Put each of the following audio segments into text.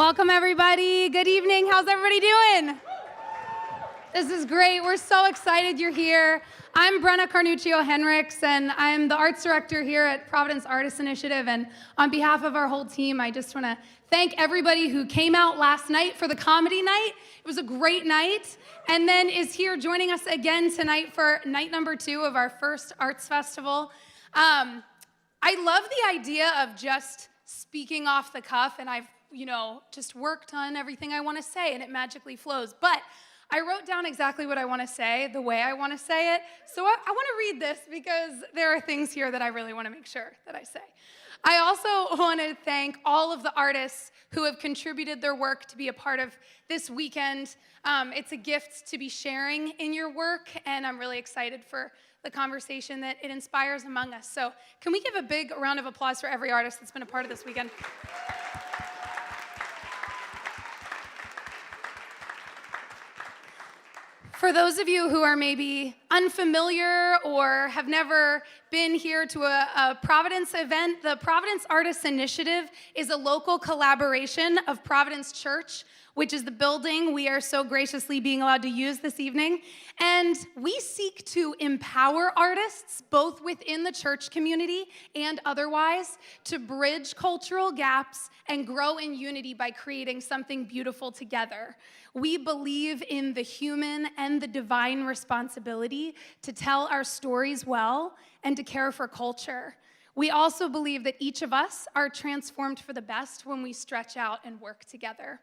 Welcome, everybody. Good evening. How's everybody doing? This is great. We're so excited you're here. I'm Brenna Carnuccio-Henricks, and I'm the arts director here at Providence Artists Initiative. And on behalf of our whole team, I just want to thank everybody who came out last night for the comedy night. It was a great night, and then is here joining us again tonight for night number 2 of our first arts festival. I love the idea of just speaking off the cuff, and I've just worked on everything I want to say, and it magically flows. But I wrote down exactly what I want to say, the way I want to say it. So I want to read this because there are things here that I really want to make sure that I say. I also want to thank all of the artists who have contributed their work to be a part of this weekend. It's a gift to be sharing in your work, and I'm really excited for the conversation that it inspires among us. So can we give a big round of applause for every artist that's been a part of this weekend? For those of you who are maybe unfamiliar or have never been here to a Providence event, the Providence Artists Initiative is a local collaboration of Providence Church, which is the building we are so graciously being allowed to use this evening. And we seek to empower artists, both within the church community and otherwise, to bridge cultural gaps and grow in unity by creating something beautiful together. We believe in the human and the divine responsibility to tell our stories well and to care for culture. We also believe that each of us are transformed for the best when we stretch out and work together.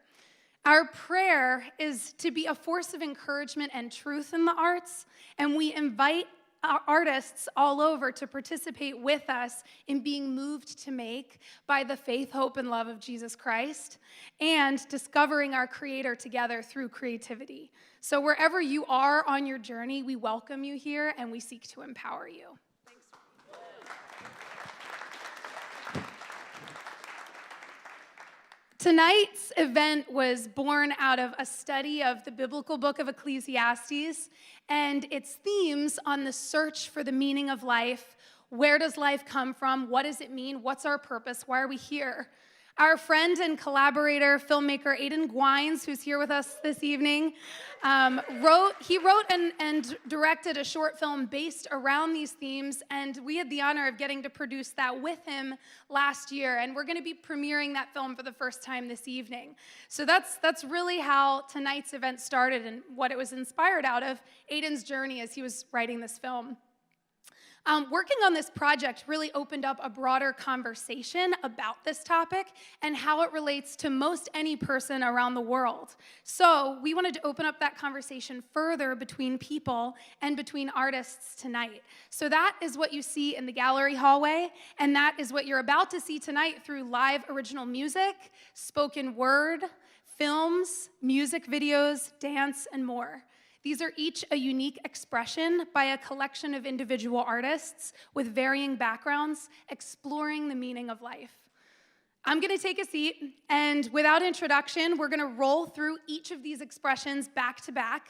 Our prayer is to be a force of encouragement and truth in the arts, and we invite our artists all over to participate with us in being moved to make by the faith, hope, and love of Jesus Christ, and discovering our Creator together through creativity. So wherever you are on your journey, we welcome you here, and we seek to empower you. Tonight's event was born out of a study of the biblical Book of Ecclesiastes and its themes on the search for the meaning of life. Where does life come from? What does it mean? What's our purpose? Why are we here? Our friend and collaborator, filmmaker Aidan Gwines, who's here with us this evening, wrote and directed a short film based around these themes, and we had the honor of getting to produce that with him last year, and we're going to be premiering that film for the first time this evening. So that's really how tonight's event started and what it was inspired out of, Aidan's journey as he was writing this film. Working on this project really opened up a broader conversation about this topic and how it relates to most any person around the world. So we wanted to open up that conversation further between people and between artists tonight. So that is what you see in the gallery hallway, and that is what you're about to see tonight through live original music, spoken word, films, music videos, dance, and more. These are each a unique expression by a collection of individual artists with varying backgrounds, exploring the meaning of life. I'm going to take a seat, and without introduction, we're going to roll through each of these expressions back to back.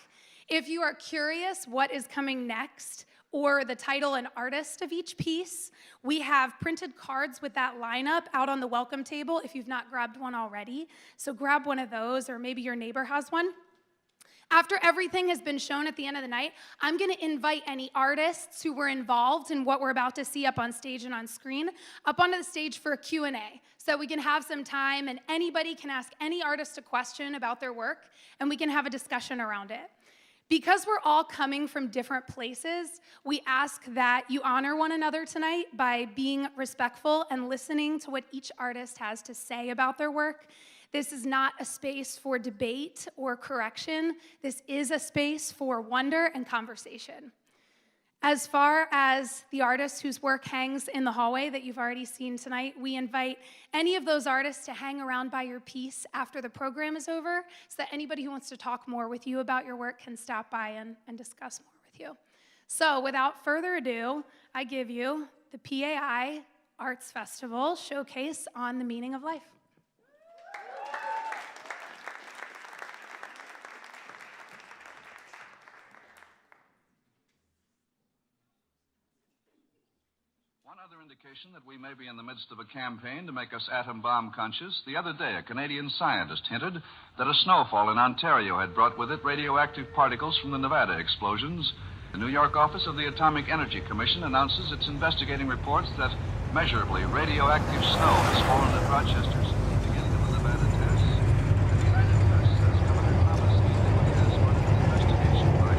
If you are curious what is coming next, or the title and artist of each piece, we have printed cards with that lineup out on the welcome table if you've not grabbed one already. So grab one of those, or maybe your neighbor has one. After everything has been shown at the end of the night, I'm going to invite any artists who were involved in what we're about to see up on stage and on screen up onto the stage for a Q&A so that we can have some time and anybody can ask any artist a question about their work and we can have a discussion around it. Because we're all coming from different places, we ask that you honor one another tonight by being respectful and listening to what each artist has to say about their work. This is not a space for debate or correction. This is a space for wonder and conversation. As far as the artist whose work hangs in the hallway that you've already seen tonight, we invite any of those artists to hang around by your piece after the program is over so that anybody who wants to talk more with you about your work can stop by and discuss more with you. So without further ado, I give you the PAI Arts Festival Showcase on the Meaning of Life. One other indication that we may be in the midst of a campaign to make us atom bomb conscious, the other day a Canadian scientist hinted that a snowfall in Ontario had brought with it radioactive particles from the Nevada explosions. The New York office of the Atomic Energy Commission announces it's investigating reports that measurably radioactive snow has fallen at Rochester since the beginning of the Nevada tests. The United Press says Governor Thomas E. Dewey has ordered an investigation by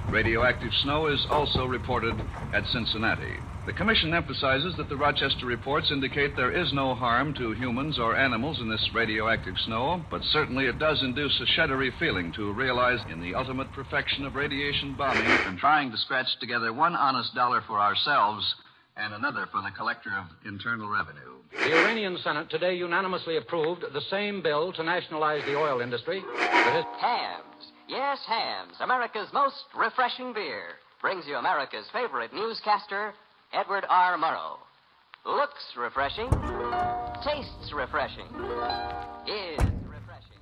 radioactive snow is also reported at Cincinnati. The commission emphasizes that the Rochester reports indicate there is no harm to humans or animals in this radioactive snow, but certainly it does induce a shuddery feeling to realize in the ultimate perfection of radiation bombing and trying to scratch together one honest dollar for ourselves and another for the collector of internal revenue. The Iranian Senate today unanimously approved the same bill to nationalize the oil industry that has... Hams. Yes, Hams, America's most refreshing beer, brings you America's favorite newscaster, Edward R. Murrow. Looks refreshing, tastes refreshing, is refreshing.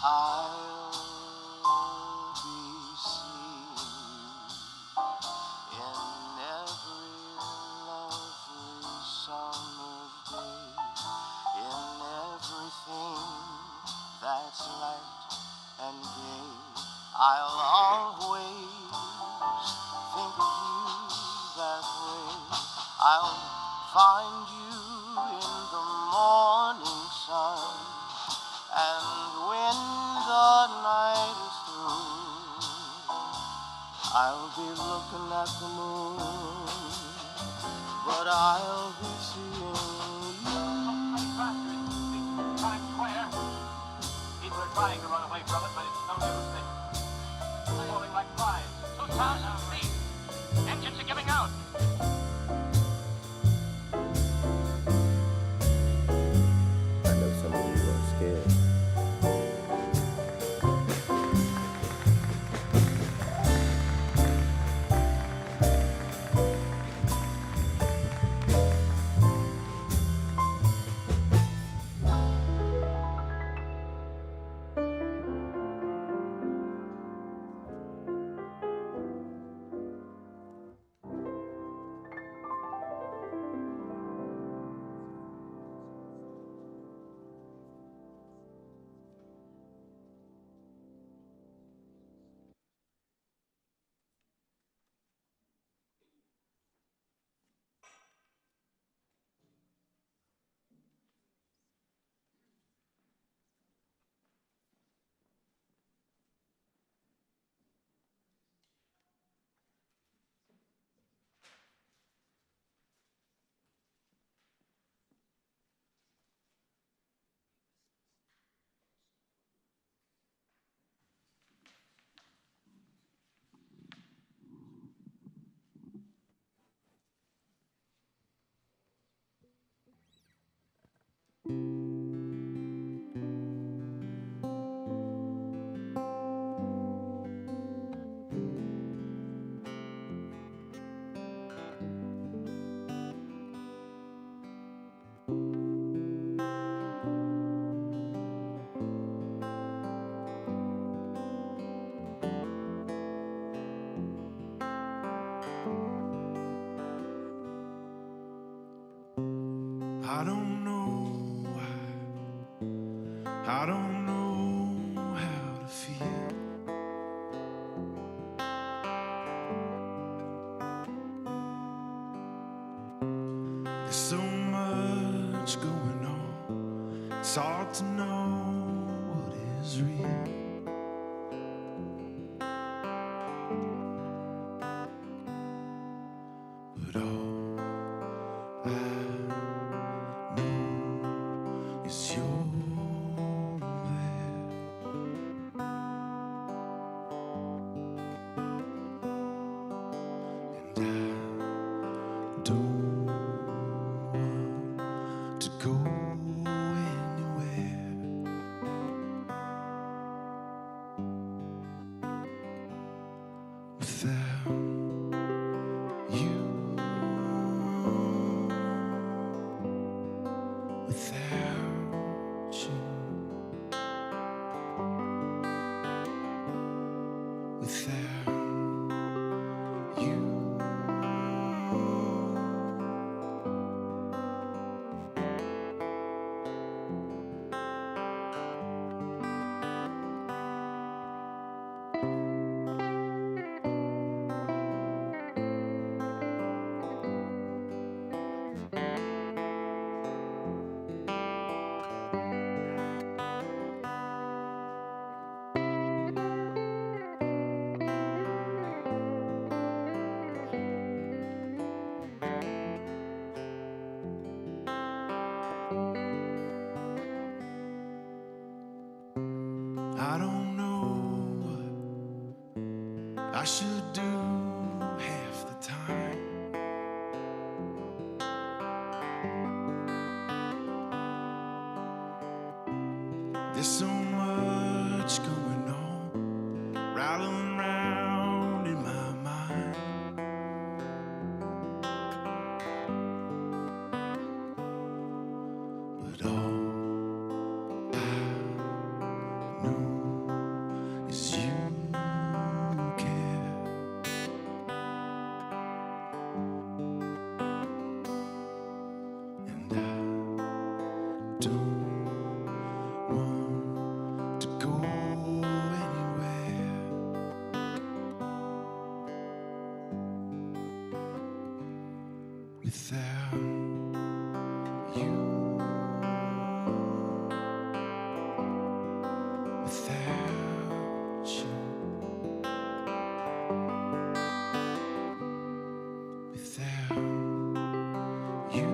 I'll be seeing you in every lovely summer day, in everything that's light and gay. I'll always think of you that way. I'll find you in the morning sun, and when the night is through, I'll be looking at the moon, but I'll be seeing you. Times Square. People are trying to run away from it, but it's no use. They're falling like flies. 2,000 feet. Engines are giving out. I know some of you are scared. I don't know why. I don't know how to feel. There's so much going on. It's hard to know what is real. But all I know is you're there. go anywhere without you, without you, without you. I don't know what I should do half the time. There's so much going on, rattling around in my mind. But all I know is you care. And I don't want to go anywhere without you, without you, without you. You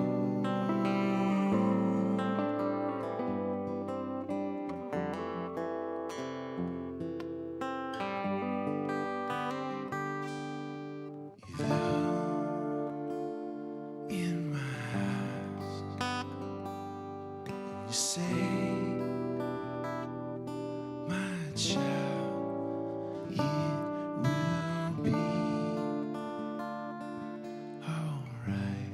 look in my eyes, you say, my child, it will be alright.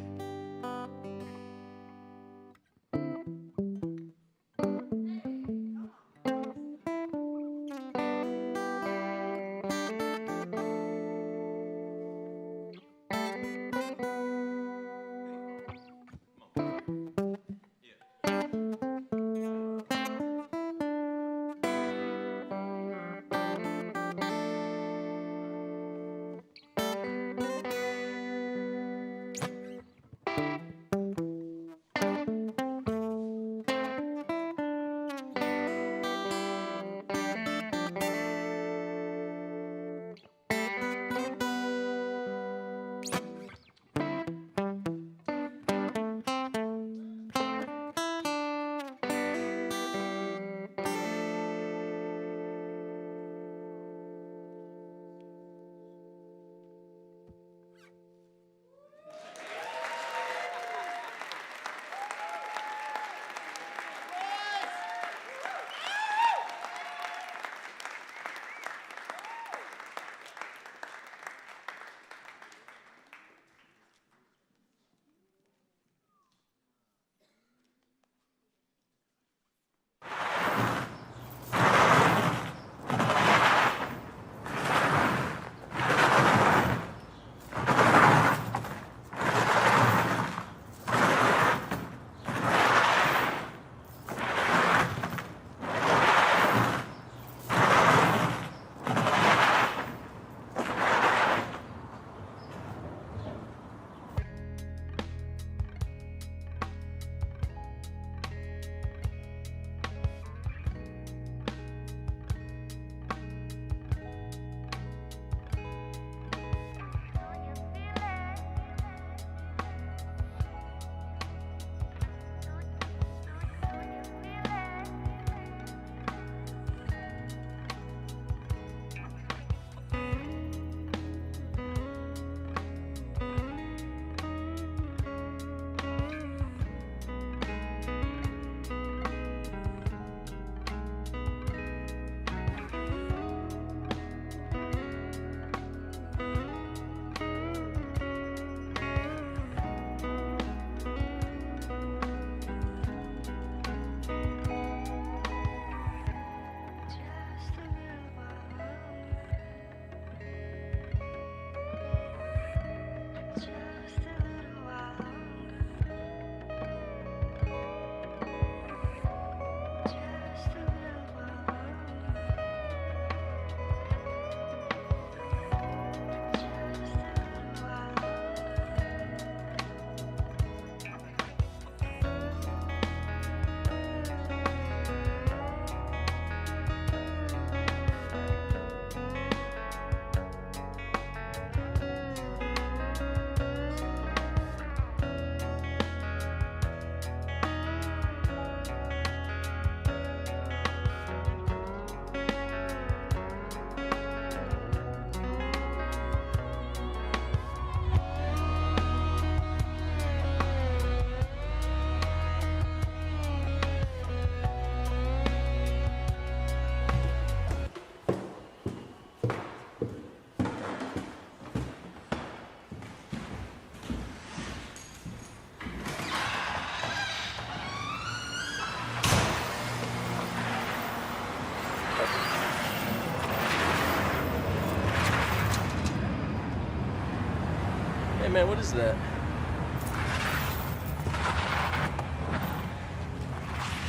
man, what is that?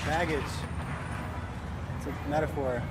Baggage. It's a metaphor.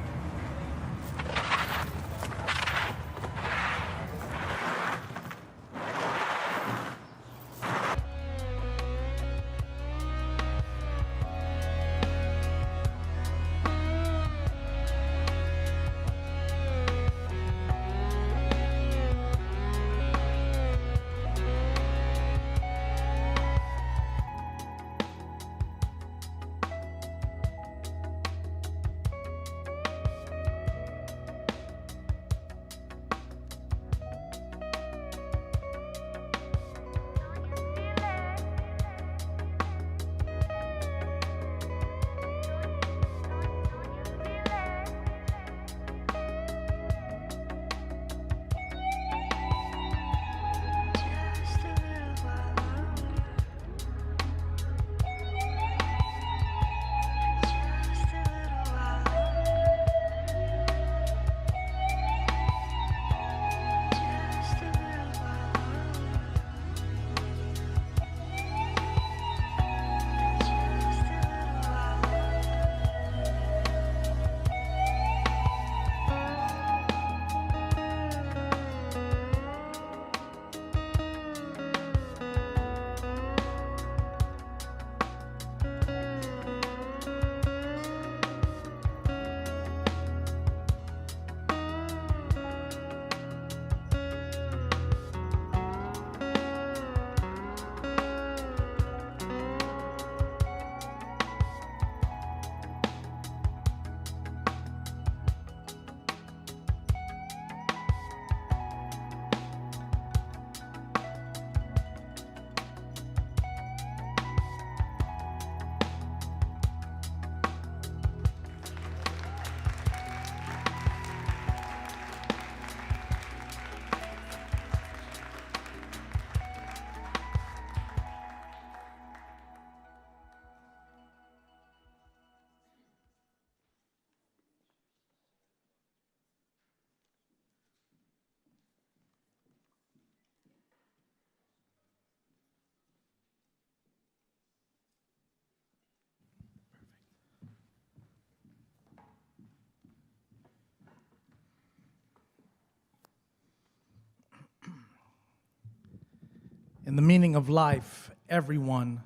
In the meaning of life, everyone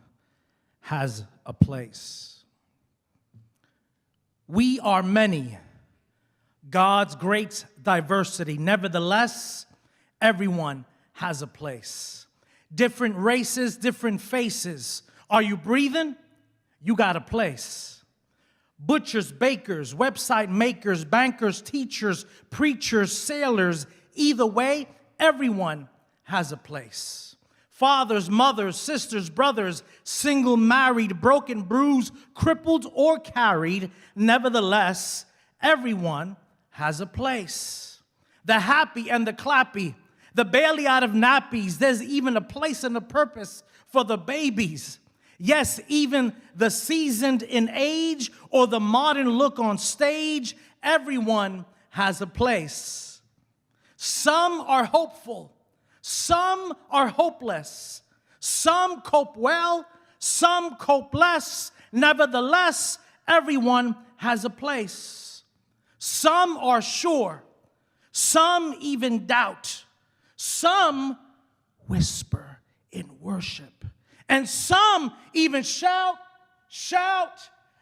has a place. We are many, God's great diversity. Nevertheless, everyone has a place. Different races, different faces. Are you breathing? You got a place. Butchers, bakers, website makers, bankers, teachers, preachers, sailors. Either way, everyone has a place. Fathers, mothers, sisters, brothers, single, married, broken, bruised, crippled, or carried. Nevertheless, everyone has a place. The happy and the clappy, the barely out of nappies. There's even a place and a purpose for the babies. Yes, even the seasoned in age or the modern look on stage. Everyone has a place. Some are hopeful. Some are hopeless. Some cope well, some cope less. Nevertheless, everyone has a place. Some are sure. Some even doubt. Some whisper in worship. And some even shout,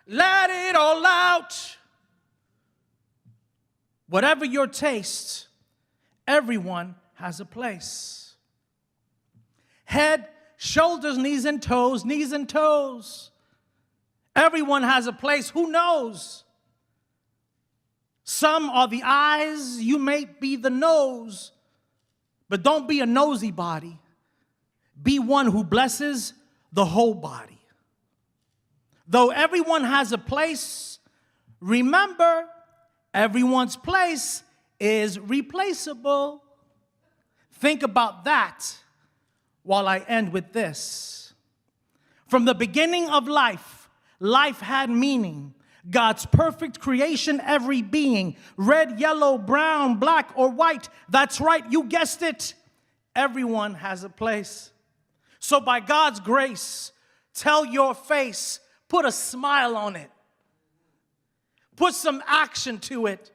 let it all out. Whatever your taste, everyone has a place. Head, shoulders, knees and toes, knees and toes. Everyone has a place. Who knows? Some are the eyes, you may be the nose, but don't be a nosy body. Be one who blesses the whole body. Though everyone has a place, remember, everyone's place is replaceable. Think about that while I end with this. From the beginning of life, life had meaning. God's perfect creation, every being, red, yellow, brown, black, or white. That's right, you guessed it. Everyone has a place. So by God's grace, tell your face, put a smile on it. Put some action to it.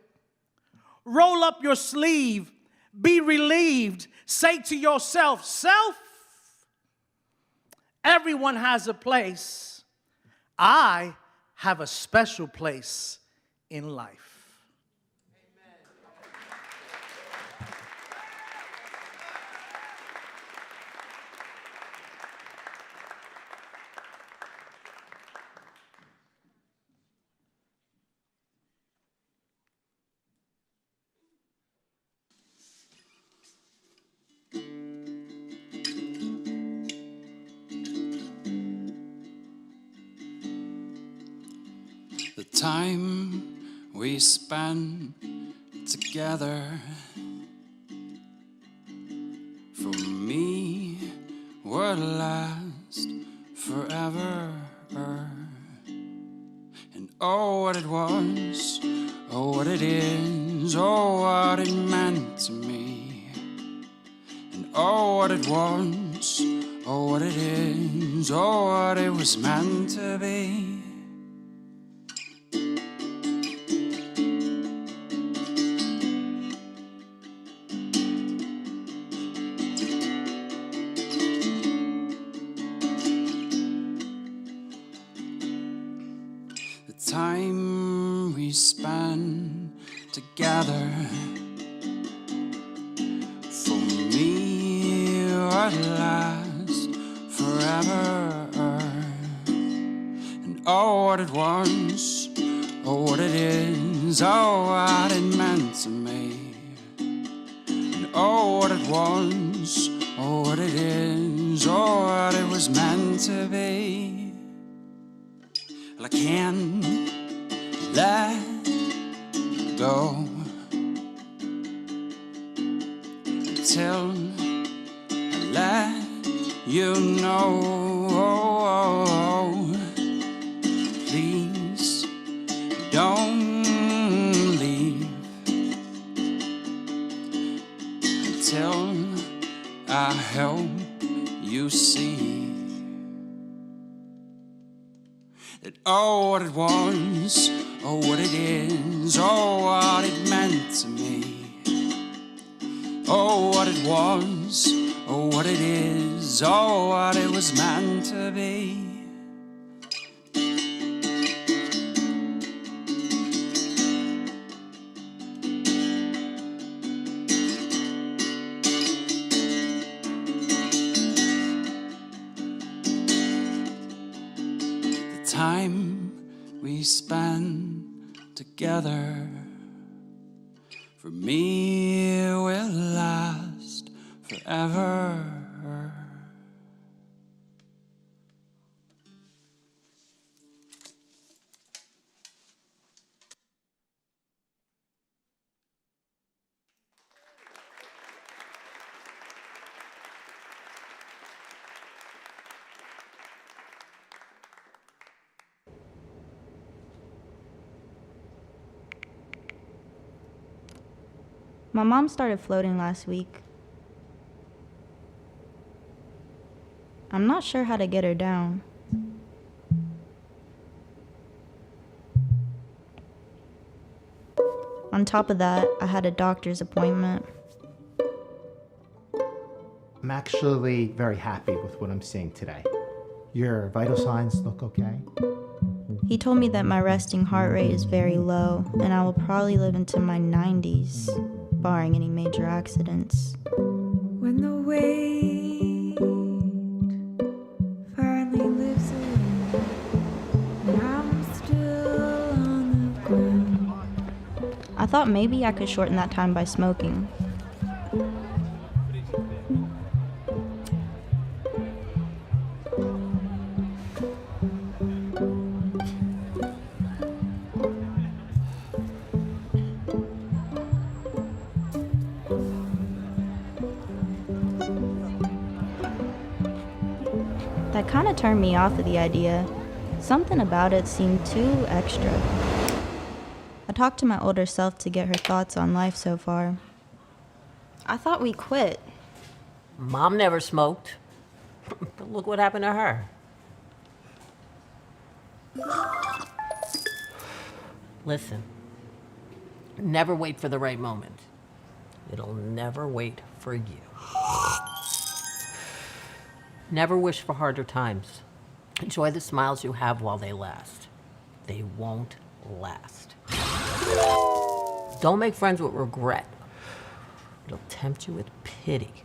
Roll up your sleeve. Be relieved. Say to yourself, self, everyone has a place. I have a special place in life. The time we spend together, for me, would last forever. And oh, what it was, oh, what it is, oh, what it meant to me. And oh, what it was, oh, what it is, oh, what it was meant to be. Time we spend together, for me would last forever. And oh, what it was, oh, what it is, oh, what it meant to me. And oh, what it was, oh, what it is, oh, what it was meant to be. Well, I can't let go until I let you know. Please don't leave until I help you see that oh, what it was, oh, what it is, oh, what it meant to me. Oh, what it was, oh, what it is, oh, what it was meant to be. Time we spend together, for me will last forever. My mom started floating last week. I'm not sure how to get her down. On top of that, I had a doctor's appointment. I'm actually very happy with what I'm seeing today. Your vital signs look okay. He told me that my resting heart rate is very low, and I will probably live into my 90s, barring any major accidents. When the weight finally lifts away, and I'm still on the ground. I thought maybe I could shorten that time by smoking. That kind of turned me off of the idea. Something about it seemed too extra. I talked to my older self to get her thoughts on life so far. I thought we quit. Mom never smoked. But look what happened to her. Listen, never wait for the right moment. It'll never wait for you. Never wish for harder times. Enjoy the smiles you have while they last. They won't last. Don't make friends with regret. It'll tempt you with pity.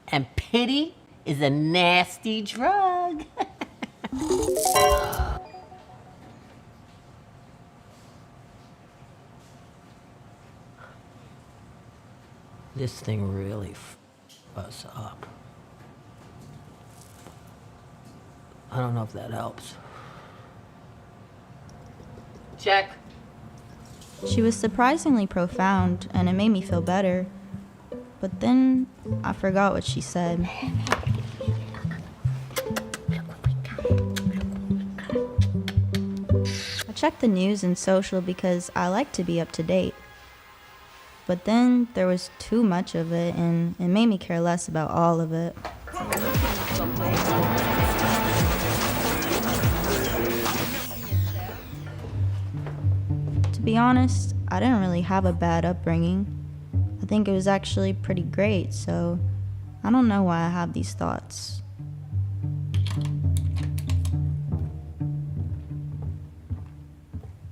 And pity is a nasty drug. This thing really f***ed us up. I don't know if that helps. Check. She was surprisingly profound, and it made me feel better. But then I forgot what she said. I checked the news and social because I like to be up to date. But then there was too much of it, and it made me care less about all of it. To be honest, I didn't really have a bad upbringing. I think it was actually pretty great, so I don't know why I have these thoughts.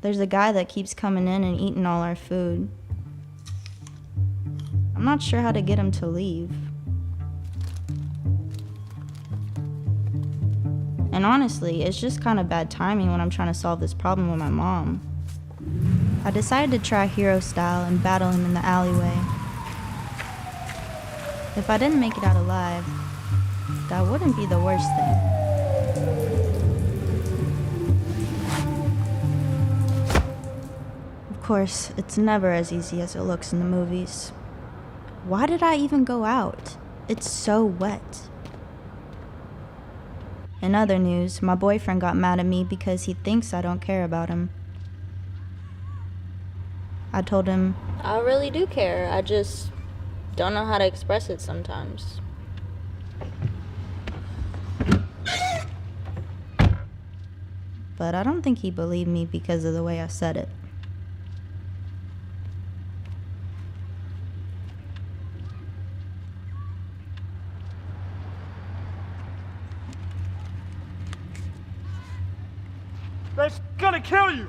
There's a guy that keeps coming in and eating all our food. I'm not sure how to get him to leave. And honestly, it's just kind of bad timing when I'm trying to solve this problem with my mom. I decided to try hero style and battle him in the alleyway. If I didn't make it out alive, that wouldn't be the worst thing. Of course, it's never as easy as it looks in the movies. Why did I even go out? It's so wet. In other news, my boyfriend got mad at me because he thinks I don't care about him. I told him, I really do care. I just don't know how to express it sometimes. but I don't think he believed me because of the way I said it. They're gonna kill you!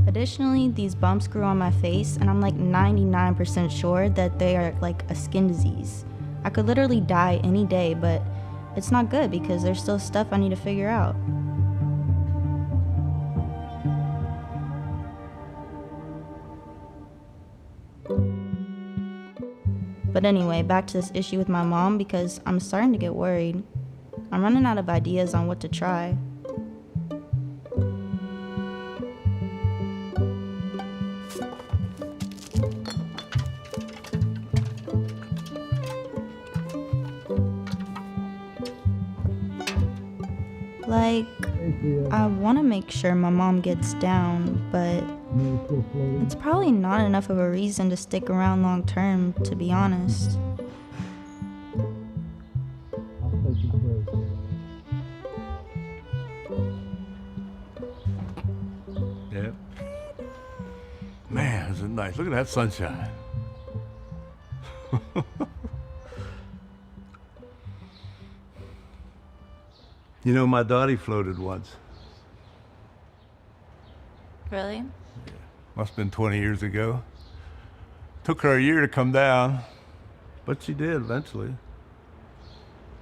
Additionally, these bumps grew on my face, and I'm like 99% sure that they are like a skin disease. I could literally die any day, but it's not good because there's still stuff I need to figure out. But anyway, back to this issue with my mom because I'm starting to get worried. I'm running out of ideas on what to try. Like, I want to make sure my mom gets down, but it's probably not enough of a reason to stick around long term, to be honest. Yep. Man, isn't it nice? Look at that sunshine. You know, my Dottie floated once. Really? Must have been 20 years ago. Took her a year to come down, but she did eventually.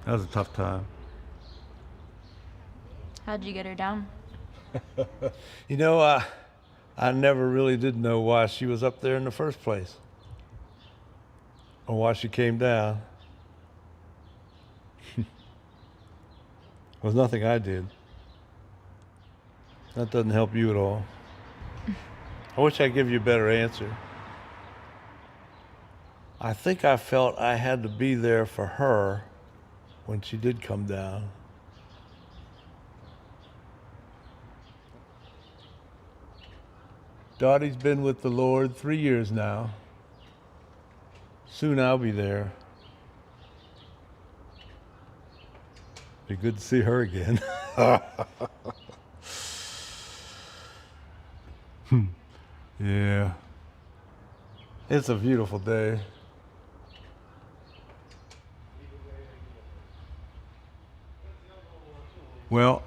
That was a tough time. How'd you get her down? You know, I never really did know why she was up there in the first place, or why she came down. It was nothing I did. That doesn't help you at all. I wish I'd give you a better answer. I think I felt I had to be there for her when she did come down. Dottie's been with the Lord 3 years now. Soon I'll be there. Be good to see her again. Yeah. It's a beautiful day. Well,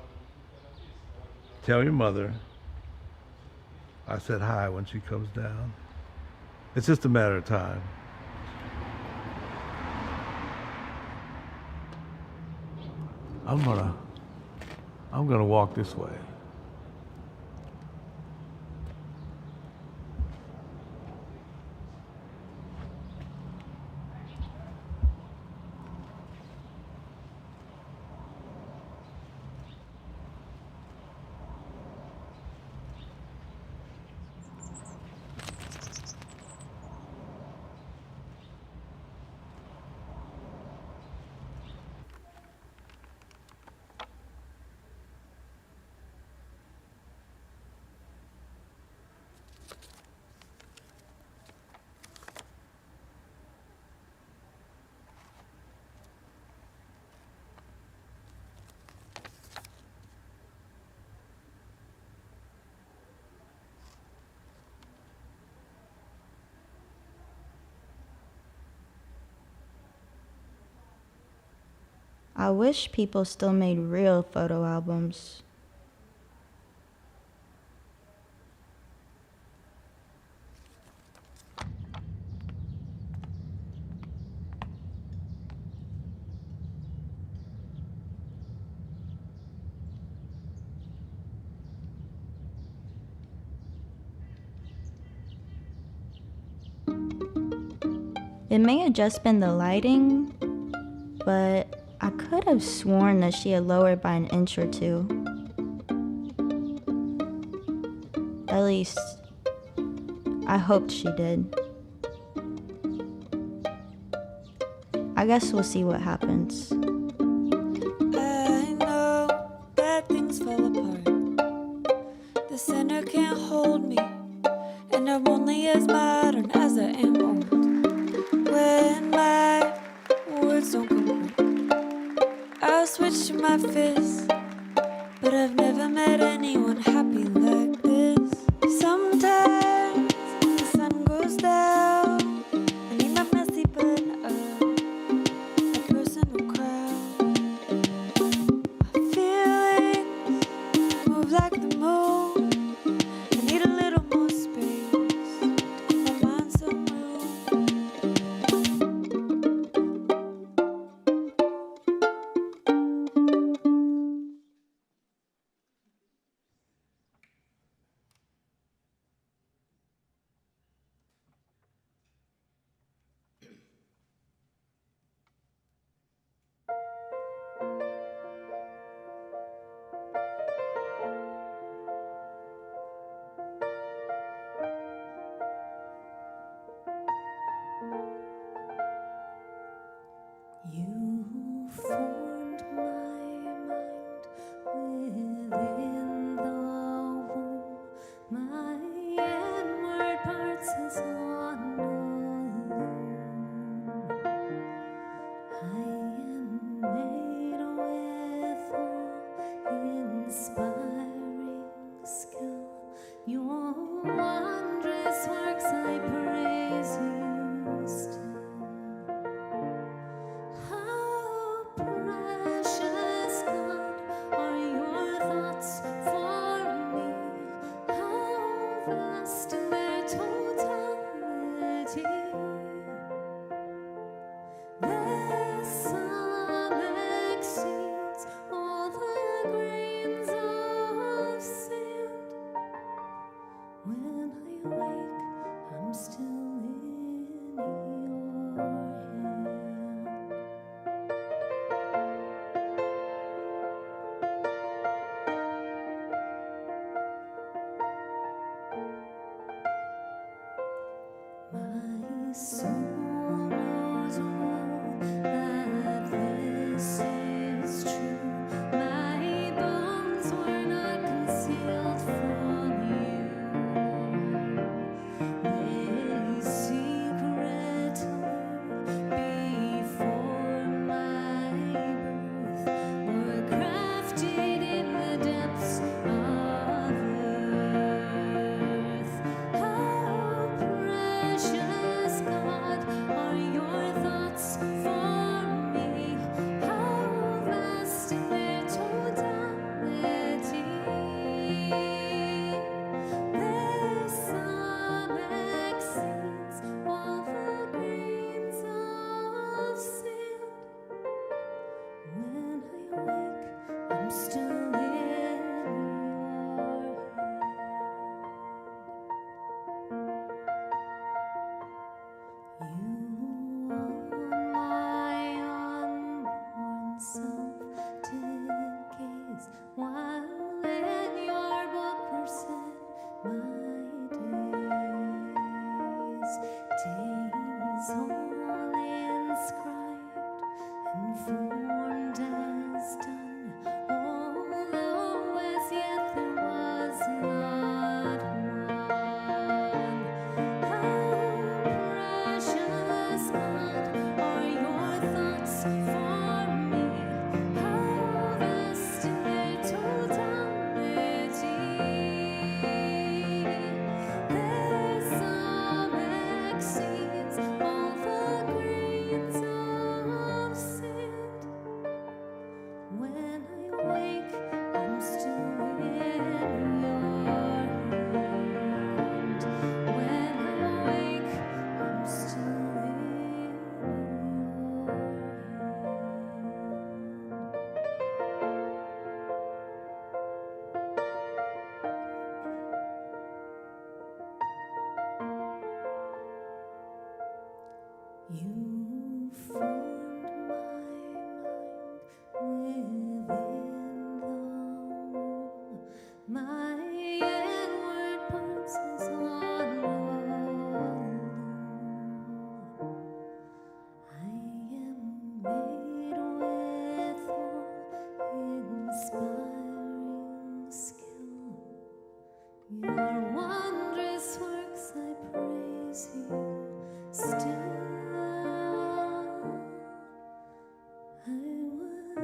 tell your mother I said hi when she comes down. It's just a matter of time. I'm gonna walk this way. I wish people still made real photo albums. It may have just been the lighting, but I could have sworn that she had lowered by an inch or two. At least, I hoped she did. I guess we'll see what happens. I know that things fall apart. The center can't hold me, and I'm only as modern as I am old. When my words don't come quick, I'll switch to my fist. But I've never met anyone happy like this. Sometimes when the sun goes down, I need my messy button up, a personal crowd. My feelings move like the moon. I need a little more space to give my mind some room.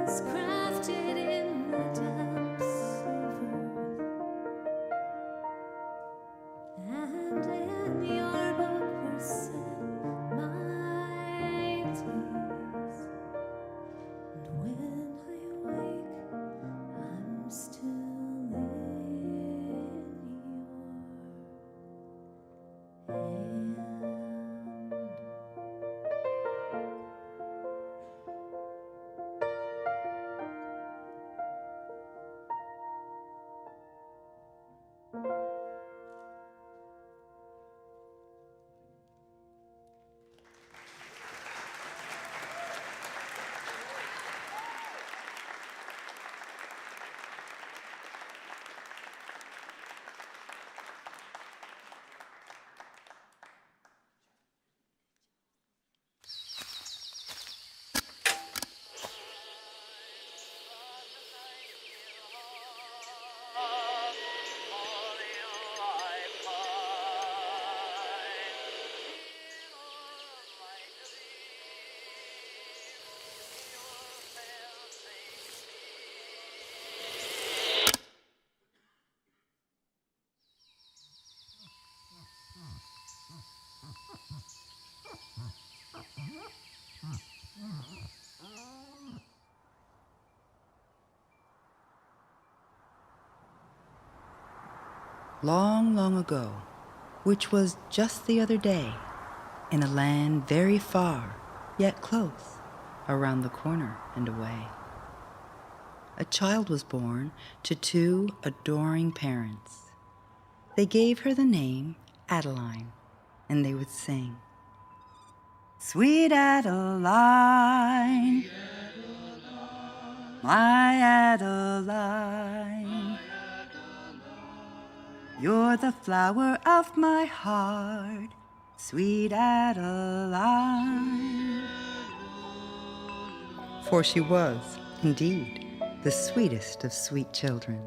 was crafted in the depths of earth, and in your book were set my days. And when I wake, I'm still in your hand. Long, long ago, which was just the other day, in a land very far, yet close, around the corner and away, a child was born to two adoring parents. They gave her the name Adeline, and they would sing, "Sweet Adeline, my Adeline, you're the flower of my heart, sweet Adeline." For she was, indeed, the sweetest of sweet children.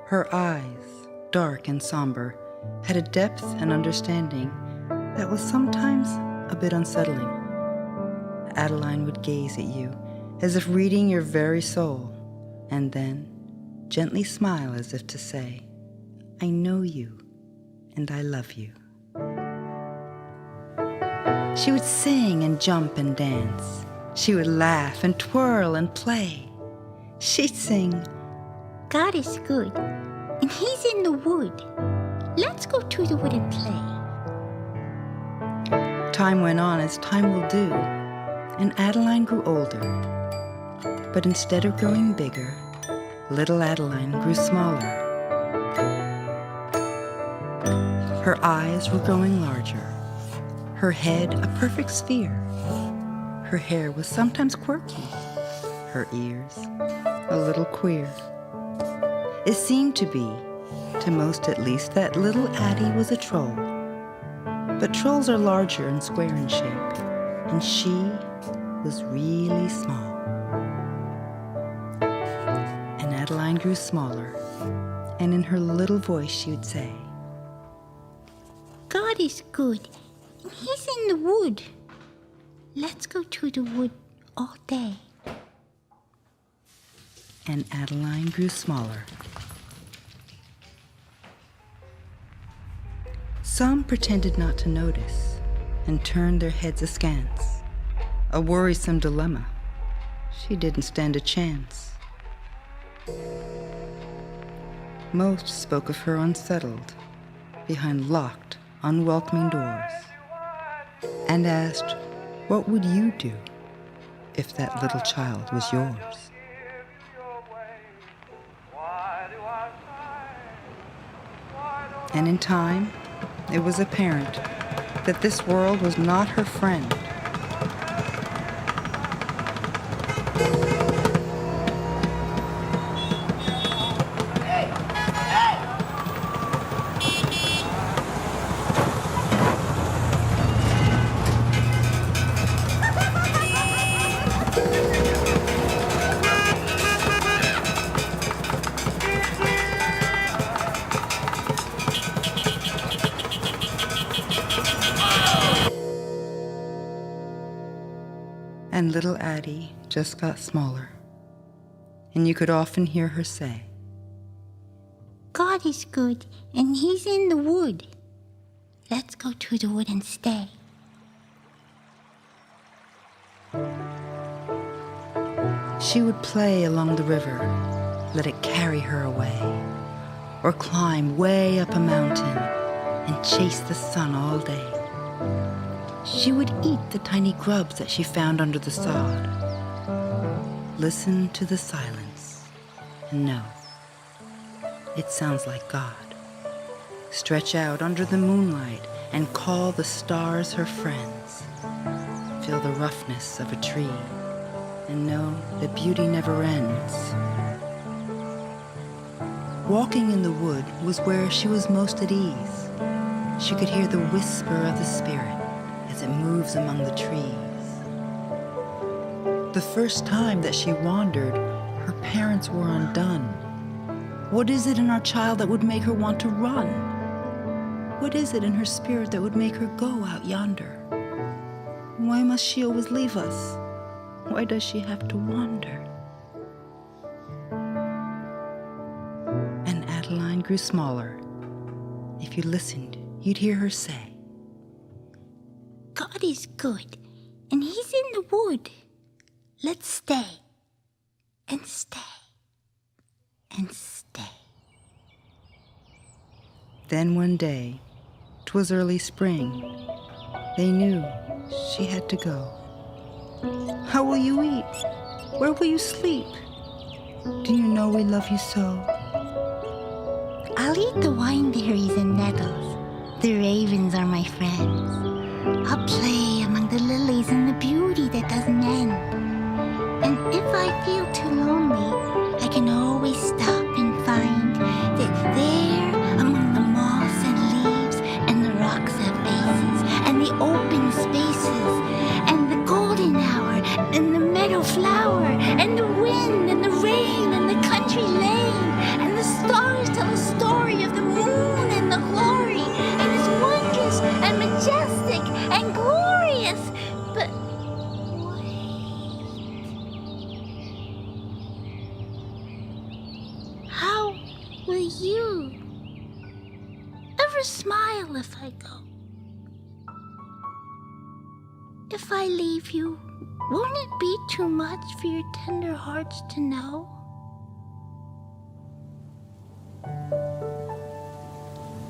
Her eyes, dark and somber, had a depth and understanding that was sometimes a bit unsettling. Adeline would gaze at you as if reading your very soul, and then gently smile as if to say, "I know you, and I love you." She would sing and jump and dance. She would laugh and twirl and play. She'd sing, "God is good, and He's in the wood. Let's go to the wood and play." Time went on as time will do, and Adeline grew older. But instead of growing bigger, little Adeline grew smaller. Her eyes were growing larger, her head a perfect sphere. Her hair was sometimes quirky, her ears a little queer. It seemed to be, to most at least, that little Addie was a troll. But trolls are larger and square in shape, and she was really small. And Adeline grew smaller, and in her little voice she would say, "God is good, and He's in the wood. Let's go to the wood all day." And Adeline grew smaller. Some pretended not to notice and turned their heads askance. A worrisome dilemma. She didn't stand a chance. Most spoke of her unsettled, behind locked, unwelcoming doors, and asked, what would you do if that little child was yours? And in time, it was apparent that this world was not her friend. And little Addie just got smaller. And you could often hear her say, God is good, and He's in the wood. Let's go to the wood and stay. She would play along the river, let it carry her away, or climb way up a mountain and chase the sun all day. She would eat the tiny grubs that she found under the sod, listen to the silence, and know it sounds like God. Stretch out under the moonlight and call the stars her friends. Feel the roughness of a tree and know that beauty never ends. Walking in the wood was where she was most at ease. She could hear the whisper of the spirit as it moves among the trees. The first time that she wandered, her parents were undone. What is it in our child that would make her want to run? What is it in her spirit that would make her go out yonder? Why must she always leave us? Why does she have to wander? And Adeline grew smaller. If you listened, you'd hear her say, God is good, and He's in the wood. Let's stay, and stay, and stay. Then one day, 'twas early spring, they knew she had to go. How will you eat? Where will you sleep? Do you know we love you so? I'll eat the wineberries and nettles. The ravens are my friends. I'll play among the lilies and the beauty that doesn't end. And if I feel too lonely, I can always stop and find that there among the moss and leaves and the rocks have faces and the open spaces and the golden hour and the meadow flower and the wind and the rain and the country lane and the stars tell a story of the moon and the glory and it's wondrous and majestic and glorious. But how will you ever smile if I go? If I leave you, won't it be too much for your tender hearts to know?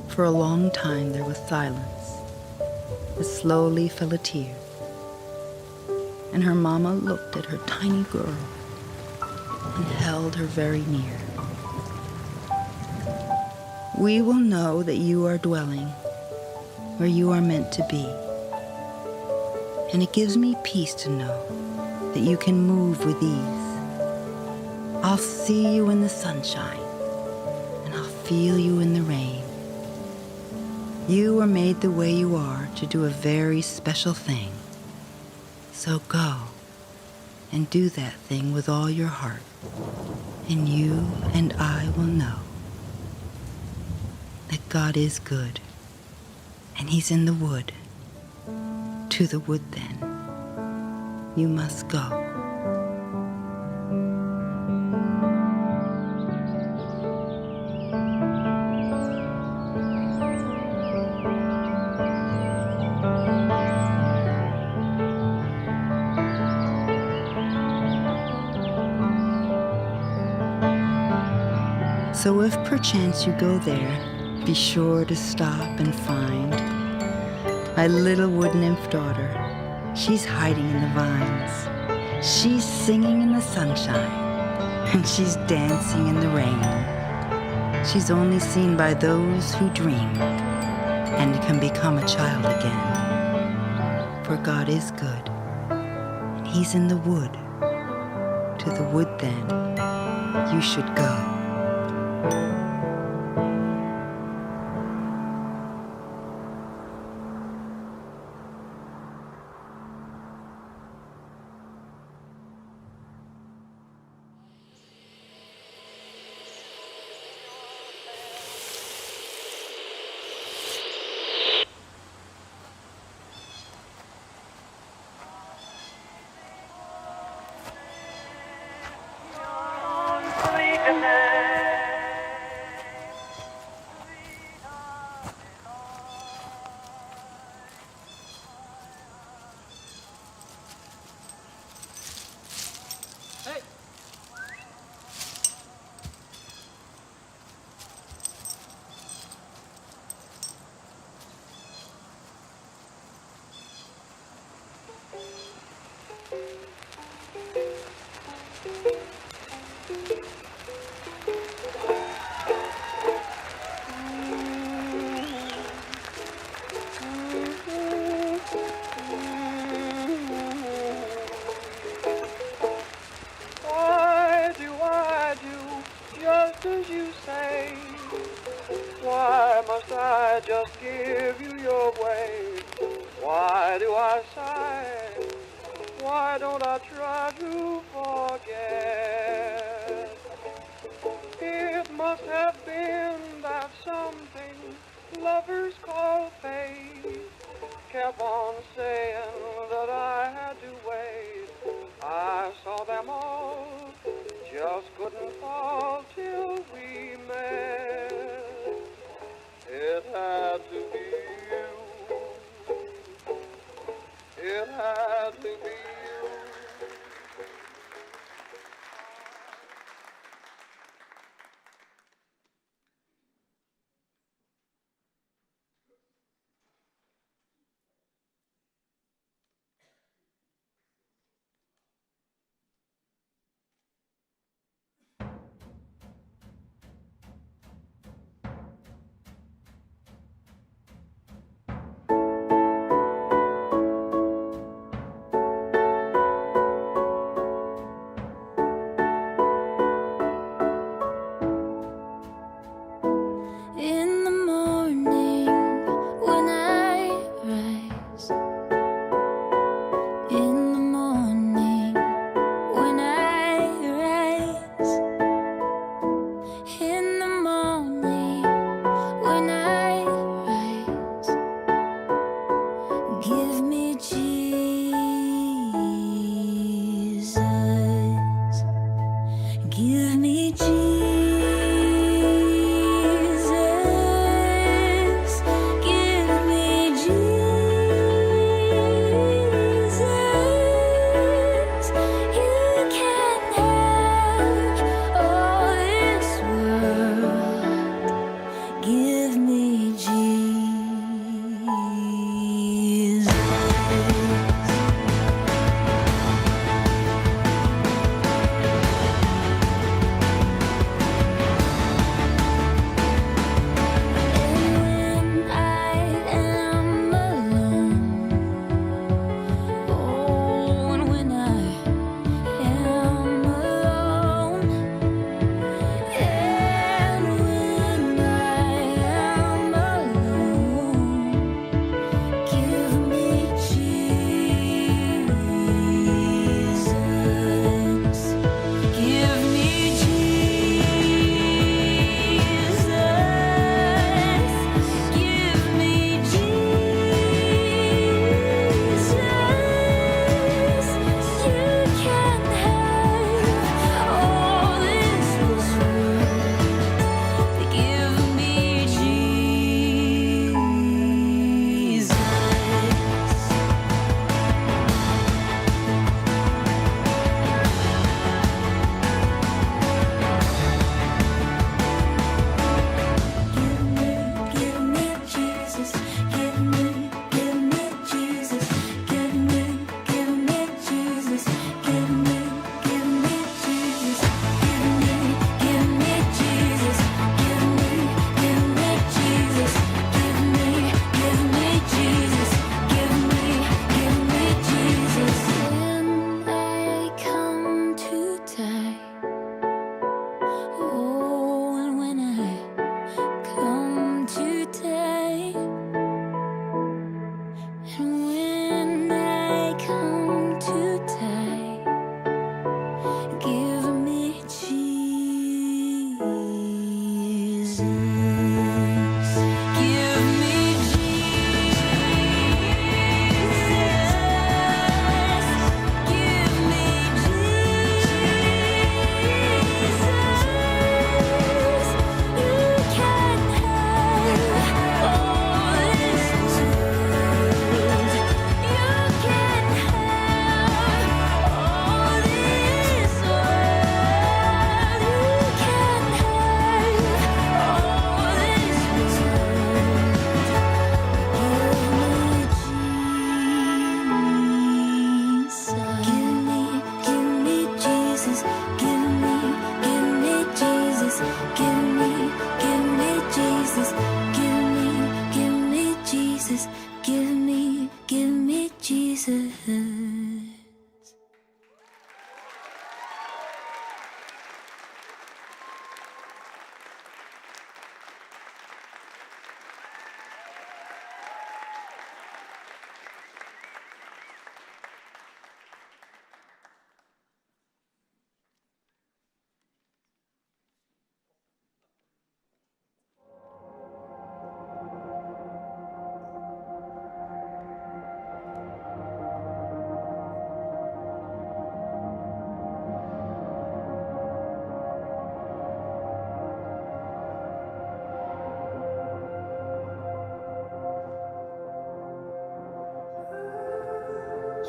For a long time there was silence. But slowly fell a tear. And her mama looked at her tiny girl and held her very near. We will know that you are dwelling where you are meant to be. And it gives me peace to know that you can move with ease. I'll see you in the sunshine, and I'll feel you in the rain. You are made the way you are to do a very special thing. So go and do that thing with all your heart, and you and I will know that God is good, and He's in the wood. To the wood, then, you must go. So if perchance you go there, be sure to stop and find my little wood nymph daughter. She's hiding in the vines. She's singing in the sunshine. And she's dancing in the rain. She's only seen by those who dream and can become a child again. For God is good, and He's in the wood. To the wood, then, you should go. Hey! Why do I do just as you say? Why must I just give you your way? Why do I sigh? Why don't I try to forget? It must have been that something lovers call fate kept on saying that I had to wait. I saw them all, just couldn't fall till we met. It had to be you. It had to be you.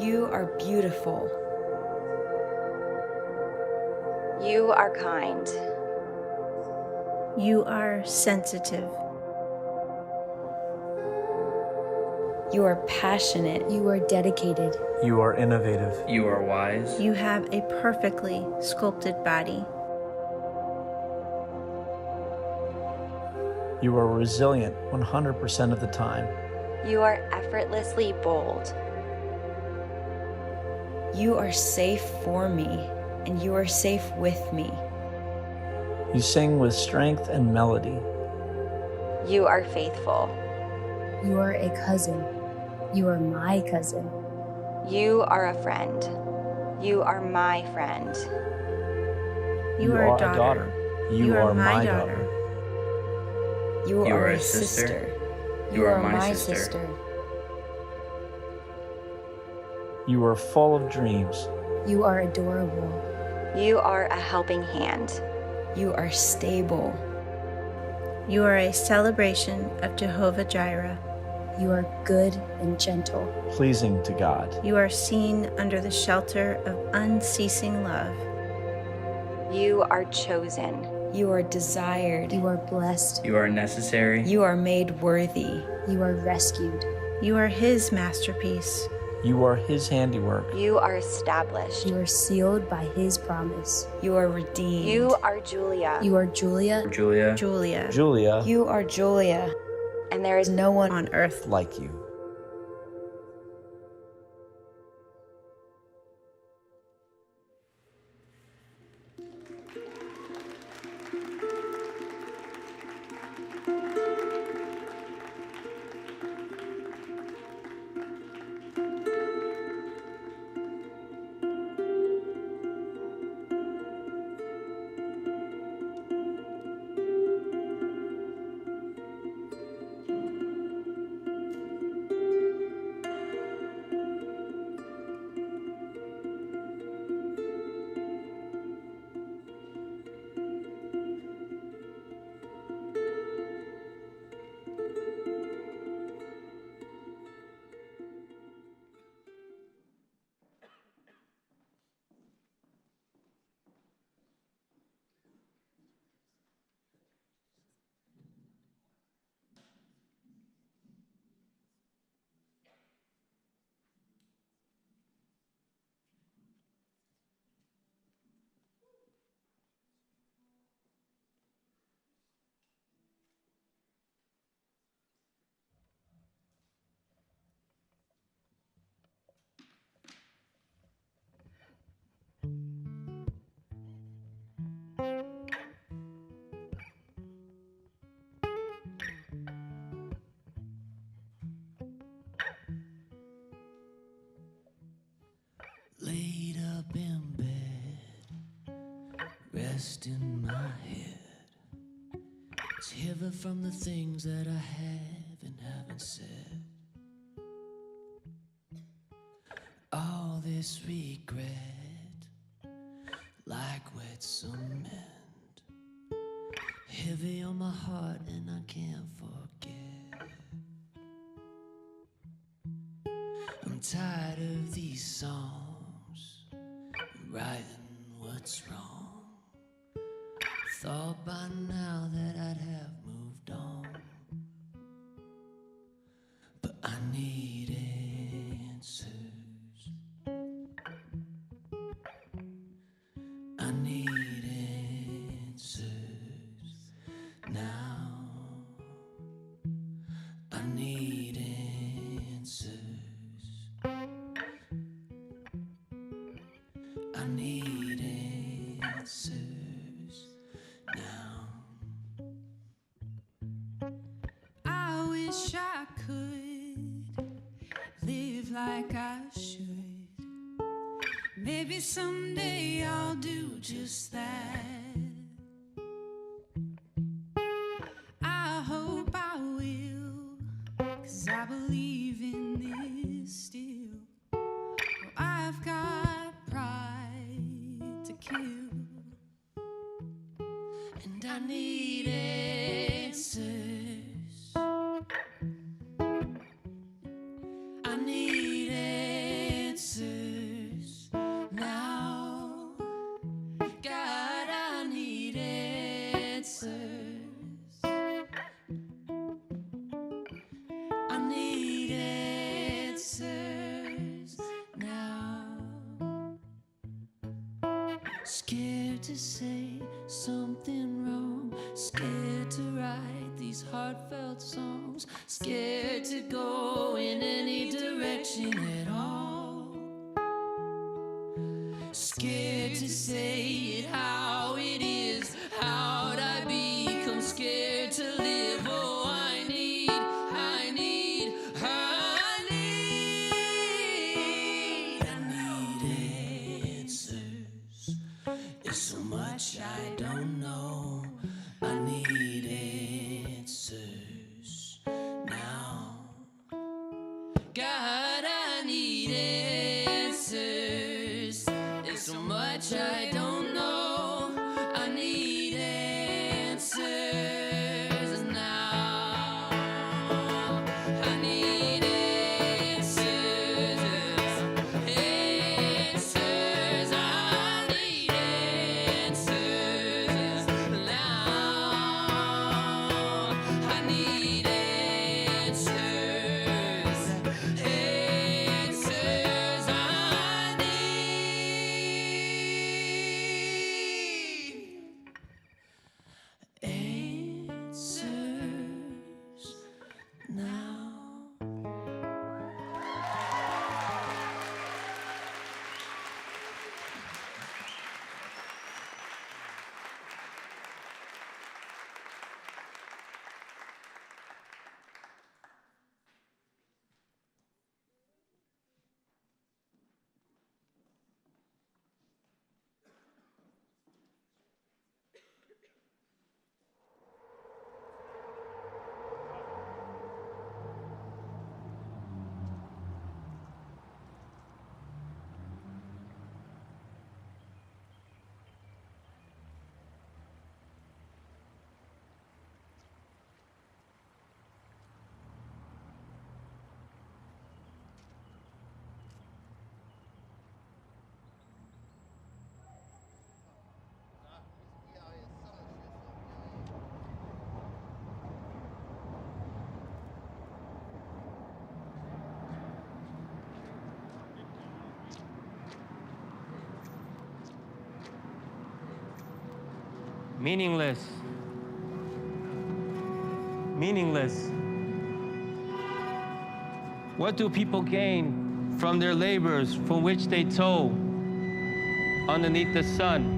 You are beautiful. You are kind. You are sensitive. You are passionate. You are dedicated. You are innovative. You are wise. You have a perfectly sculpted body. You are resilient 100% of the time. You are effortlessly bold. You are safe for me, and you are safe with me. You sing with strength and melody. You are faithful. You are a cousin. You are my cousin. You are a friend. You are my friend. You are a daughter. You are my daughter. You are a sister. You are my sister. You are full of dreams. You are adorable. You are a helping hand. You are stable. You are a celebration of Jehovah Jireh. You are good and gentle. Pleasing to God. You are seen under the shelter of unceasing love. You are chosen. You are desired. You are blessed. You are necessary. You are made worthy. You are rescued. You are His masterpiece. You are His handiwork. You are established. You are sealed by His promise. You are redeemed. You are Julia. You are Julia. Julia. Julia. Julia. You are Julia. And there is no one on earth like you. Laid up in bed, resting my head. Shiver from the things that I have and haven't said. All this regret, like wet cement, heavy on my heart and I can't forget. I'm tired of these songs, writing what's wrong. Thought by now that I'd have moved on, but I need answers. I need answers now. I need answers. I need answers now. I wish I could live like I should. Maybe someday I'll do just that. I hope I will, 'cause I believe in this still. Oh, I've got pride to kill, and I need answers. I need answers Scared to say something wrong, scared to write these heartfelt songs, scared to go in any direction at all, scared to say it how it is. How'd I become scared to live? Oh, I need answers. There's so much I don't know. I need answers now. God, I need answers. There's so much I don't know. I need answers now. I need answers. Answers. I need answers now. I need answers. Answers. I need answers now. Meaningless. Meaningless. What do people gain from their labors from which they toil underneath the sun?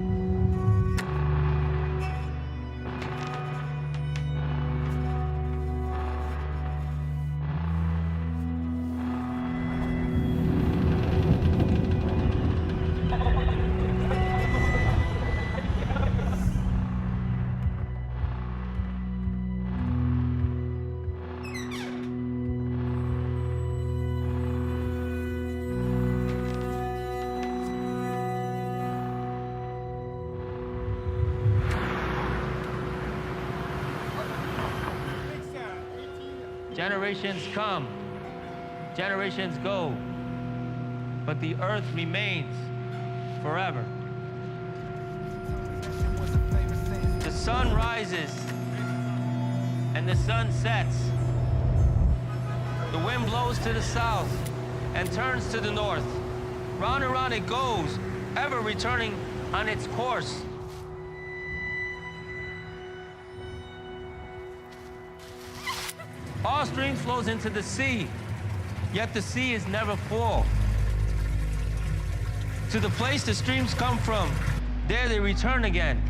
Generations come, generations go, but the earth remains forever. The sun rises and the sun sets. The wind blows to the south and turns to the north. Round and round it goes, ever returning on its course. All streams flows into the sea, yet the sea is never full. To the place the streams come from, there they return again.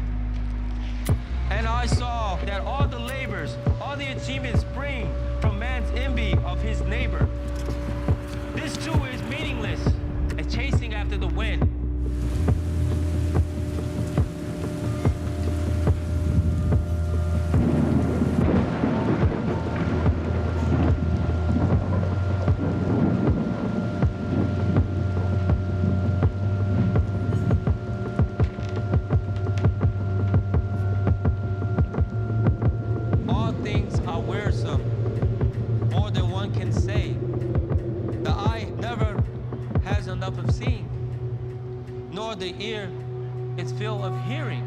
And I saw that all the labors, all the achievements spring from man's envy of his neighbor. This too is meaningless, as chasing after the wind. The ear is filled of hearing.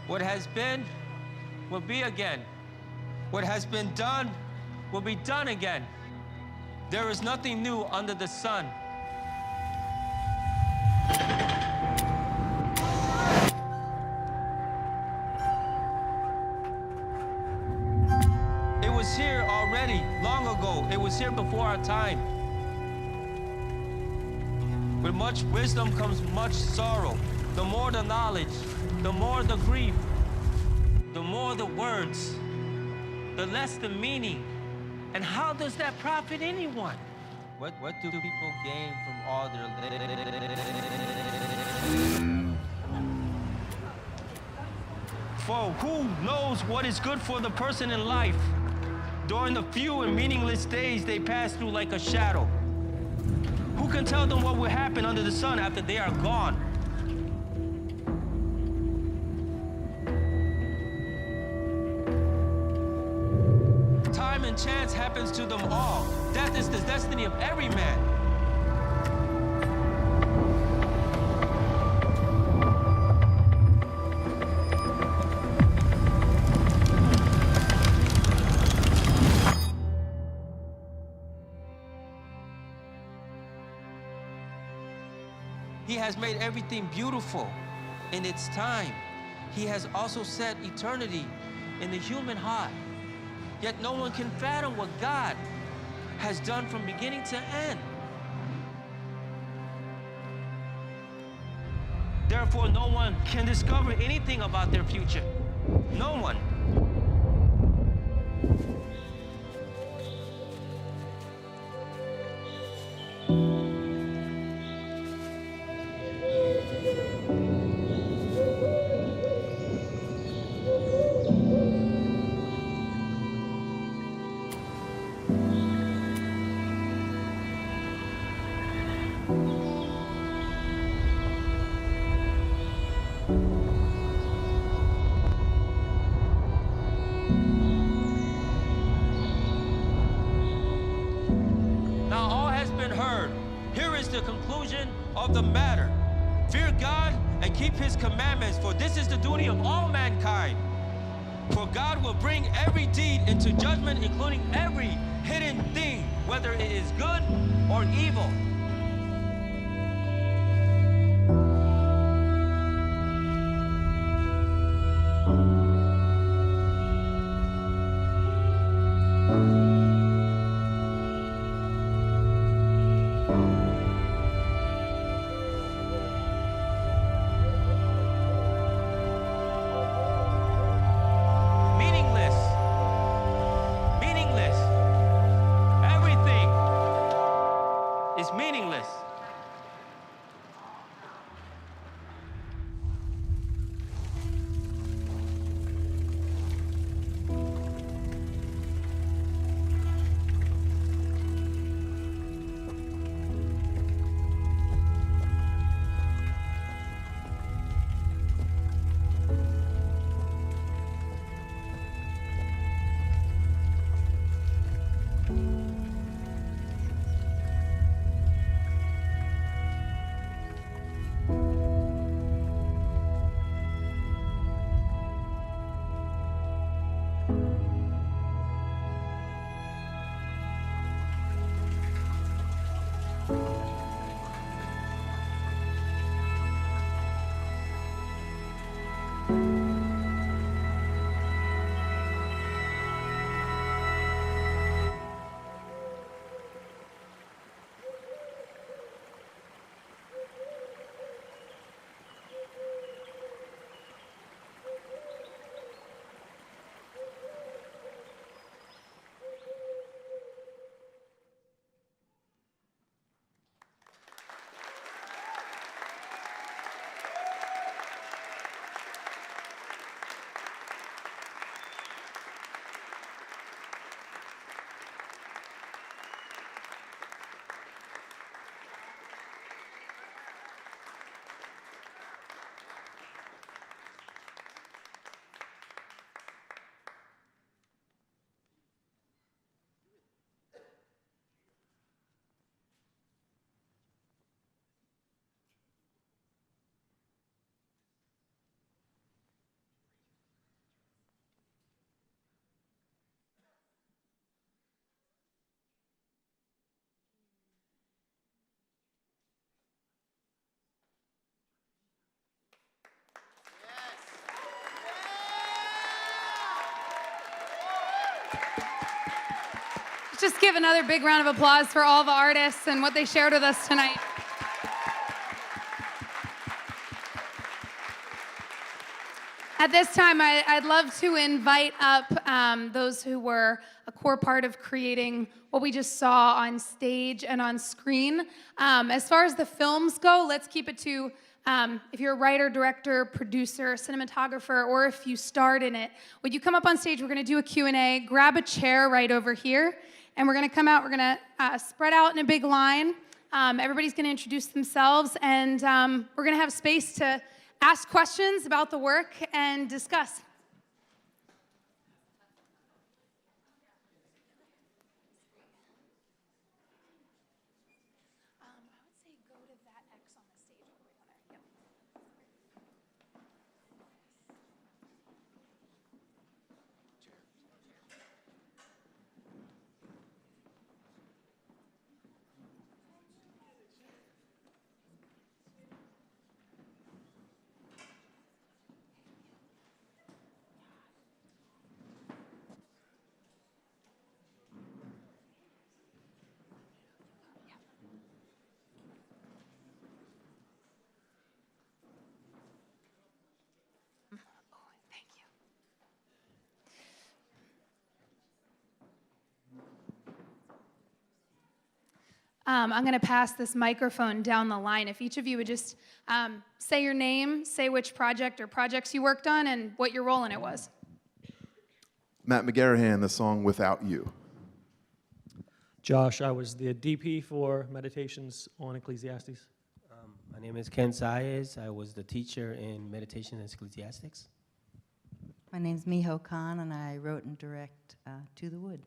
What has been will be again. What has been done will be done again. There is nothing new under the sun. It was here already, long ago. It was here before our time. With much wisdom comes much sorrow. The more the knowledge, the more the grief, the more the words, the less the meaning. And how does that profit anyone? What do people gain from all their For who knows what is good for the person in life during the few and meaningless days they pass through like a shadow? Who can tell them what will happen under the sun after they are gone? Time and chance happens to them all. Death is the destiny of every man. He has made everything beautiful in its time. He has also set eternity in the human heart. Yet no one can fathom what God has done from beginning to end. Therefore, no one can discover anything about their future. No one. Now all has been heard. Here is the conclusion of the matter. Fear God and keep his commandments, for this is the duty of all mankind. For God will bring every deed into judgment, including every hidden thing, whether it is good or evil. Meaningless. Meaningless. Everything is meaningless. Just give another big round of applause for all the artists and what they shared with us tonight. At this time, I'd love to invite up those who were a core part of creating what we just saw on stage and on screen. As far as the films go, let's keep it to if you're a writer, director, producer, cinematographer, or if you starred in it. Would you come up on stage? We're going to do a Q&A. Grab a chair right over here, and we're going to come out. We're going to spread out in a big line. Everybody's going to introduce themselves, and we're going to have space to ask questions about the work and discuss. I'm going to pass this microphone down the line. If each of you would just say your name, say which project or projects you worked on, and what your role in it was. Matt McGarrahan, the song Without You. Josh, I was the DP for Meditations on Ecclesiastes. My name is Ken Saez. I was the teacher in Meditation and Ecclesiastics. My name's Miho Khan, and I wrote and direct To the Wood.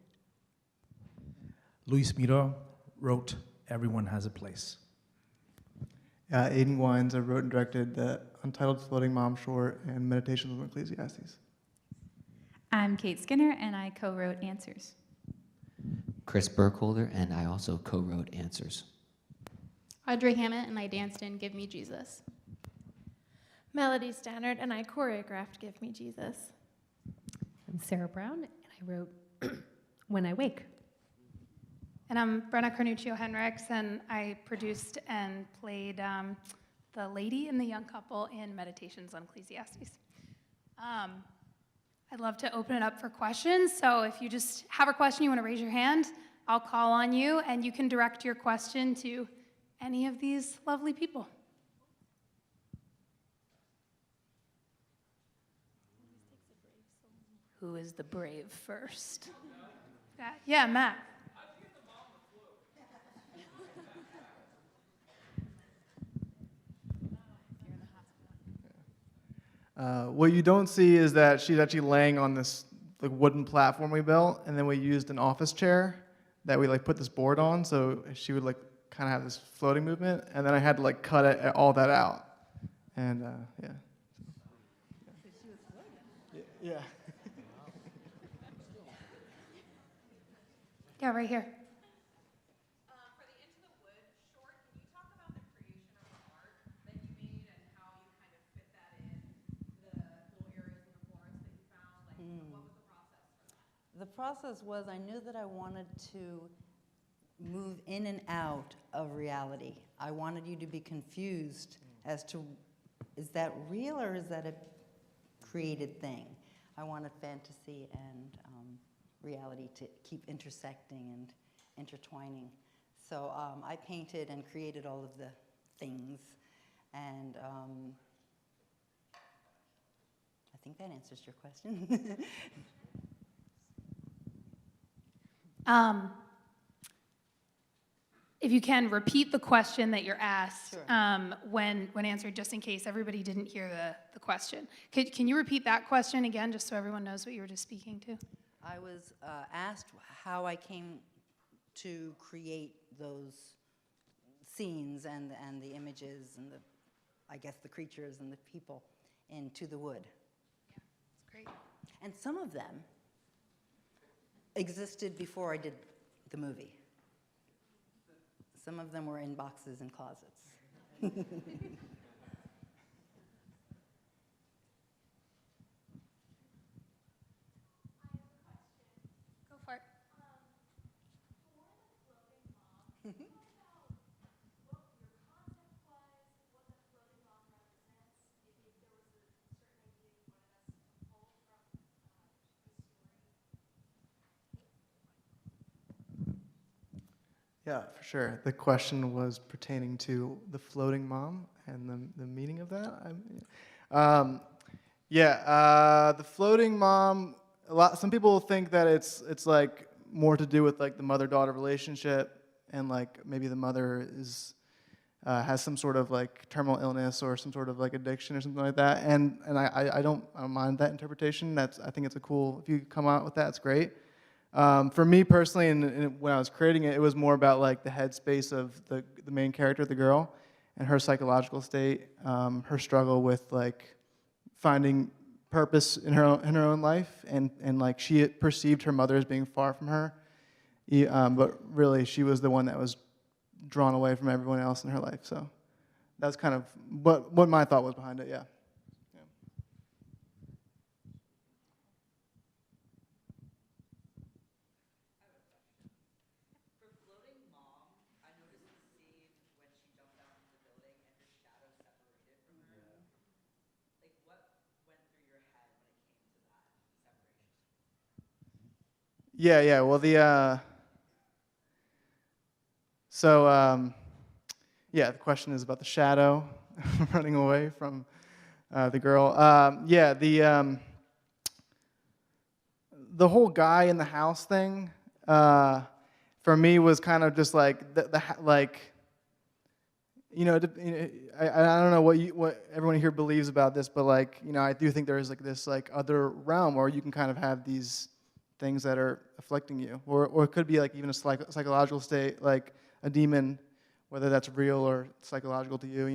Luis Miro wrote Everyone Has a Place. Aiden Wines, I wrote and directed the Untitled Floating Mom short and Meditations on Ecclesiastes. I'm Kate Skinner, and I co-wrote Answers. Chris Burkholder, and I also co-wrote Answers. Audrey Hammett, and I danced in Give Me Jesus. Melody Stannard, and I choreographed Give Me Jesus. I'm Sarah Brown, and I wrote When I Wake. And I'm Brenna Carnuccio Henricks, and I produced and played the lady and the young couple in Meditations on Ecclesiastes. I'd love to open it up for questions, so if you just have a question, you want to raise your hand, I'll call on you, and you can direct your question to any of these lovely people. Who is the brave first? Yeah, Matt. What you don't see is that she's actually laying on this like wooden platform we built, and then we used an office chair that we like put this board on, so she would like kind of have this floating movement, and then I had to like cut all that out, and yeah. Yeah. Yeah, right here. The process was I knew that I wanted to move in and out of reality. I wanted you to be confused as to, is that real or is that a created thing? I wanted fantasy and reality to keep intersecting and intertwining. So I painted and created all of the things, and I think that answers your question. If you can, repeat the question that you're asked Sure. when answered, just in case everybody didn't hear the question. Can you repeat that question again, just so everyone knows what you were just speaking to? I was asked how I came to create those scenes and the images and I guess the creatures and the people in To the Wood. Yeah, that's great. And some of them existed before I did the movie. Some of them were in boxes and closets. Yeah, for sure. The question was pertaining to the floating mom and the meaning of that. The floating mom. Some people think that it's like more to do with like the mother-daughter relationship, and like maybe the mother is has some sort of like terminal illness or some sort of like addiction or something like that. And I don't mind that interpretation. I think it's a cool. If you come out with that, it's great. For me personally, and when I was creating it, it was more about like the headspace of the main character, the girl, and her psychological state, her struggle with like finding purpose in her own life, and like she perceived her mother as being far from her, but really she was the one that was drawn away from everyone else in her life. So that's kind of what my thought was behind it. Yeah. Yeah. Well, the the question is about the shadow running away from the girl. The whole guy in the house thing for me was kind of just like I don't know what everyone here believes about this, but like I do think there is like this like other realm where you can kind of have these things that are afflicting you, or it could be like even a psychological state, like a demon, whether that's real or psychological to you,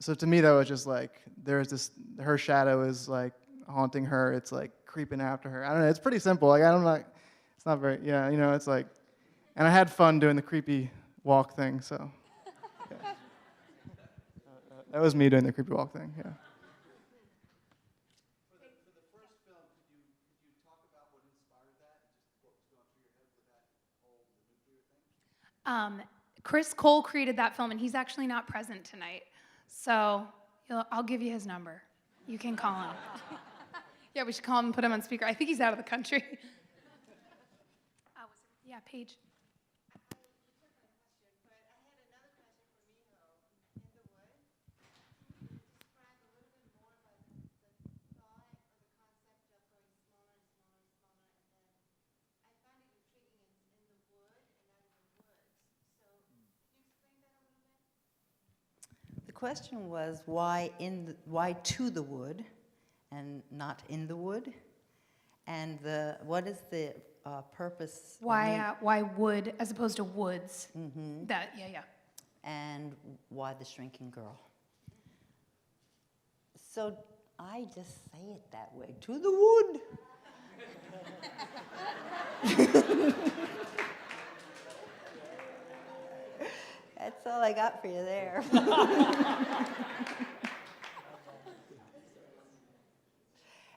So to me, that was just like there's this. Her shadow is like haunting her. It's like creeping after her. I don't know. It's pretty simple. Like it's not very. Yeah, it's like, and I had fun doing the creepy walk thing. So yeah. That was me doing the creepy walk thing. Yeah. Chris Cole created that film, and he's actually not present tonight. So I'll give you his number. You can call him. Yeah, we should call him and put him on speaker. I think he's out of the country. Yeah, Paige. The question was why to the wood and not in the wood, and what is the purpose? Why wood as opposed to woods? Mm-hmm. Yeah. And why the shrinking girl? So I just say it that way, to the wood. That's all I got for you there.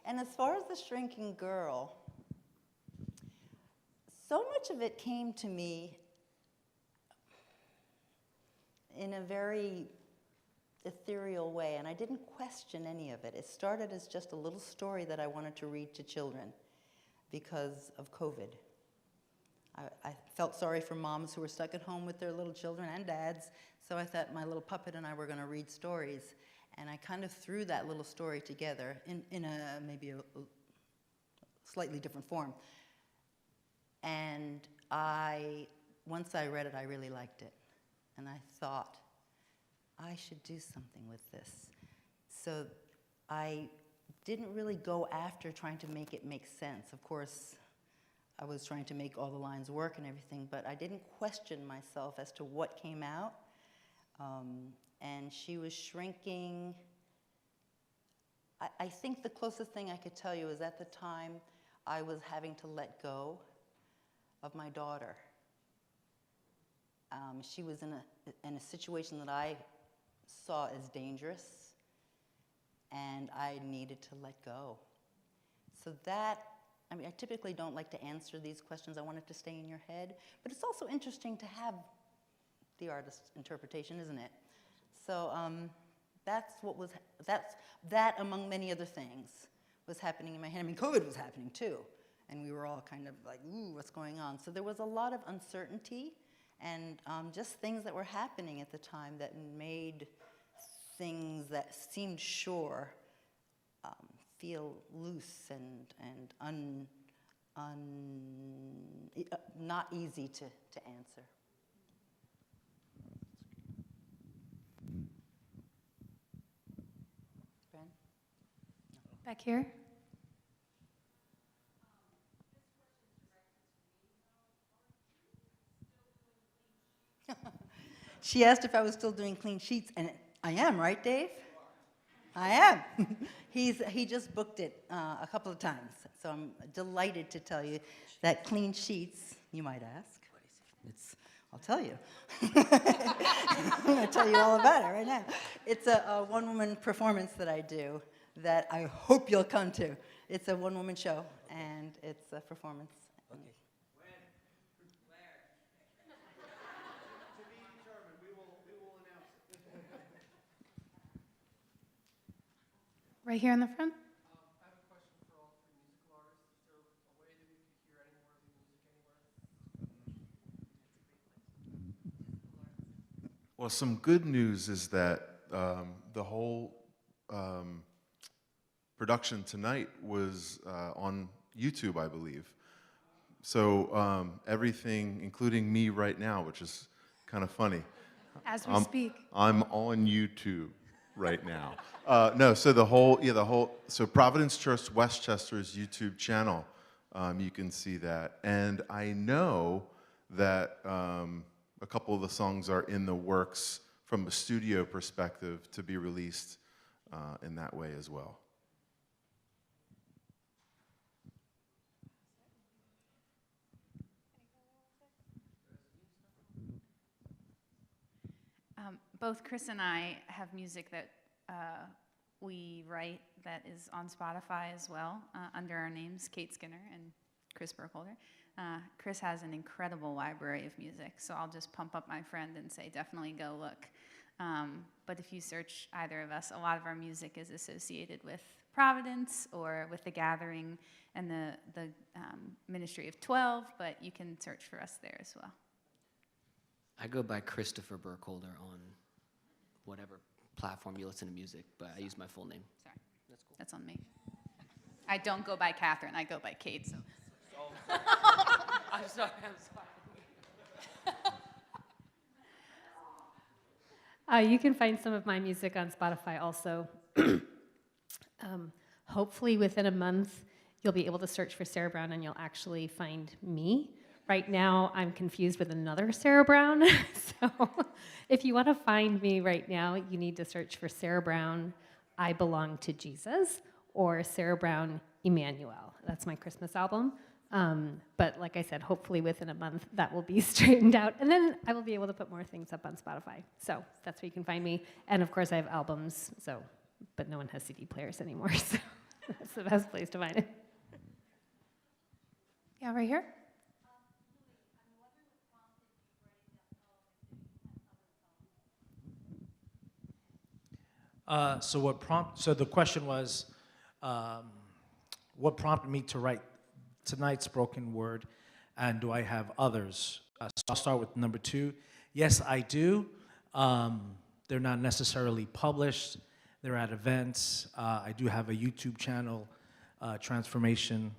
And as far as the shrinking girl, so much of it came to me in a very ethereal way, and I didn't question any of it. It started as just a little story that I wanted to read to children because of COVID. I felt sorry for moms who were stuck at home with their little children and dads, so I thought my little puppet and I were going to read stories. And I kind of threw that little story together in maybe a slightly different form. And once I read it, I really liked it. And I thought, I should do something with this. So I didn't really go after trying to make it make sense. Of course, I was trying to make all the lines work and everything, but I didn't question myself as to what came out. And she was shrinking. I think the closest thing I could tell you is at the time I was having to let go of my daughter. She was in a situation that I saw as dangerous, and I needed to let go. So I typically don't like to answer these questions. I want it to stay in your head, but it's also interesting to have the artist's interpretation, isn't it? So that among many other things was happening in my head. I mean, COVID was happening too, and we were all kind of like, ooh, what's going on? So there was a lot of uncertainty and just things that were happening at the time that made things that seemed sure feel loose and not easy to answer. Ben? Back here. She asked if I was still doing clean sheets, and I am, right, Dave? I am. He just booked it a couple of times, so I'm delighted to tell you that clean sheets, you might ask, I'll tell you. I'm going to tell you all about it right now. It's a one-woman performance that I do that I hope you'll come to. It's a one-woman show, and it's a performance. Okay. Right here in the front. I have a question for all three musical artists. Is there a way that we could hear any more of your music anywhere? Well, some good news is that the whole production tonight was on YouTube, I believe. So everything, including me right now, which is kind of funny. As we speak. I'm on YouTube right now. No, so the whole, so Providence Church Westchester's YouTube channel, you can see that. And I know that a couple of the songs are in the works from a studio perspective to be released in that way as well. Both Chris and I have music that we write that is on Spotify as well, under our names, Kate Skinner and Chris Burkholder. Chris has an incredible library of music, so I'll just pump up my friend and say, definitely go look. But if you search either of us, a lot of our music is associated with Providence or with the Gathering and the Ministry of 12, but you can search for us there as well. I go by Christopher Burkholder on whatever platform you listen to music, but I use my full name. Sorry. That's cool. That's on me. I don't go by Catherine, I go by Kate, so. I'm sorry. You can find some of my music on Spotify also. Hopefully within a month, you'll be able to search for Sarah Brown and you'll actually find me. Right now, I'm confused with another Sarah Brown. So if you want to find me right now, you need to search for Sarah Brown, I Belong to Jesus, or Sarah Brown, Emmanuel. That's my Christmas album. But like I said, hopefully within a month, that will be straightened out. And then I will be able to put more things up on Spotify. So that's where you can find me. And of course, I have albums, but no one has CD players anymore. So that's the best place to find it. Yeah, right here. So the question was, what prompted me to write tonight's spoken word, and do I have others? So I'll start with number 2. Yes, I do. They're not necessarily published. They're at events. I do have a YouTube channel, Transparency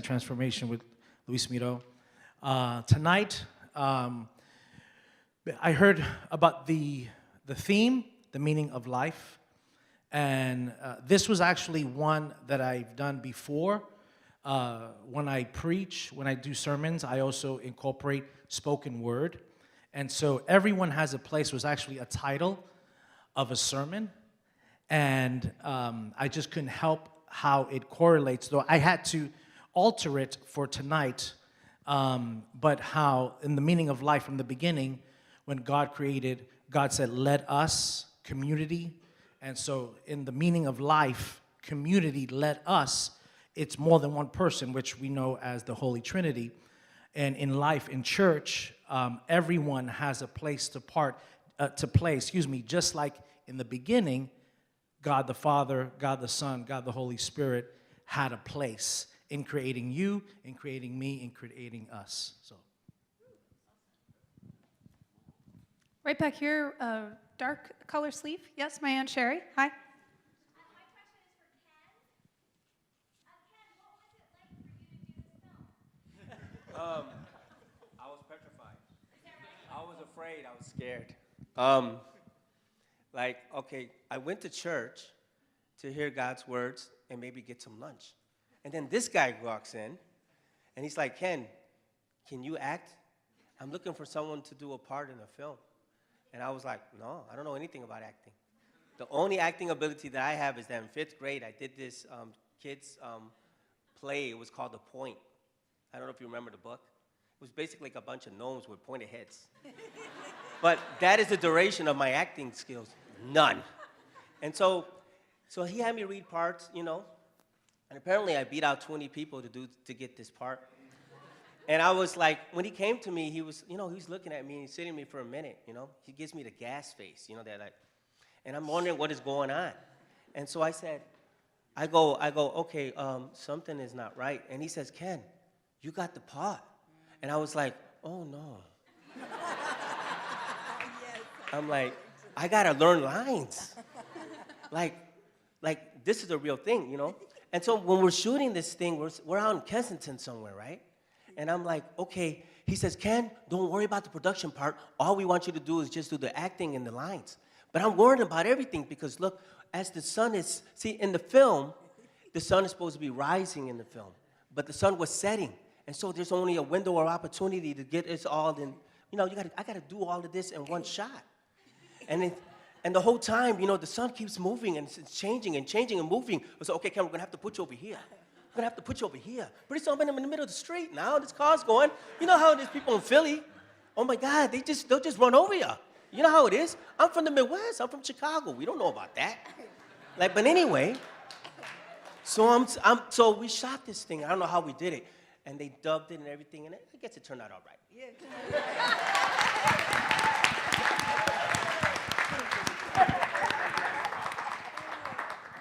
Transformation with Luis Miro. Tonight, I heard about the theme, the meaning of life, and this was actually one that I've done before. When I preach, when I do sermons, I also incorporate spoken word, and so Everyone Has a Place was actually a title of a sermon, and I just couldn't help how it correlates, though I had to alter it for tonight, but how in the meaning of life from the beginning, when God created, God said, let us, community. And so in the meaning of life, community, let us, it's more than one person, which we know as the Holy Trinity. And in life, in church, everyone has a place to play, just like in the beginning, God the Father, God the Son, God the Holy Spirit had a place in creating you, in creating me, in creating us. So. Right back here, dark color sleeve. Yes, my Aunt Sherry. Hi. I was petrified. I was afraid. I was scared. Okay, I went to church to hear God's words and maybe get some lunch. And then this guy walks in, and he's like, Ken, can you act? I'm looking for someone to do a part in a film. And I was like, no, I don't know anything about acting. The only acting ability that I have is that in 5th grade, I did this kids play. It was called The Point. I don't know if you remember the book. It was basically like a bunch of gnomes with pointed heads. But that is the duration of my acting skills. None. And so he had me read parts, you know, and apparently I beat out 20 people to get this part. And I was like, when he came to me, he was looking at me and he's sitting me for a minute, you know. He gives me the gas face, you know, that like, and I'm wondering what is going on. And so I said, I go, okay, something is not right. And he says, Ken, you got the part. And I was like, oh no. I'm like, I gotta learn lines. Like this is a real thing, you know? And so when we're shooting this thing, we're out in Kensington somewhere, right? And I'm like, okay. He says, Ken, don't worry about the production part. All we want you to do is just do the acting and the lines. But I'm worried about everything because look, as the sun is, see, in the film, the sun is supposed to be rising in the film, but the sun was setting. And so there's only a window or opportunity to get us all in, you know, I gotta do all of this in one shot. And the whole time, you know, the sun keeps moving and it's changing and changing and moving. So, okay, Ken, we're gonna have to put you over here. We're gonna have to put you over here. Pretty soon I'm in the middle of the street now, this car's going. You know how it is, people in Philly. Oh my God, they'll just run over you. You know how it is? I'm from the Midwest, I'm from Chicago. We don't know about that. Like, but anyway, so we shot this thing. I don't know how we did it. And they dubbed it and everything, and I guess it turned out all right.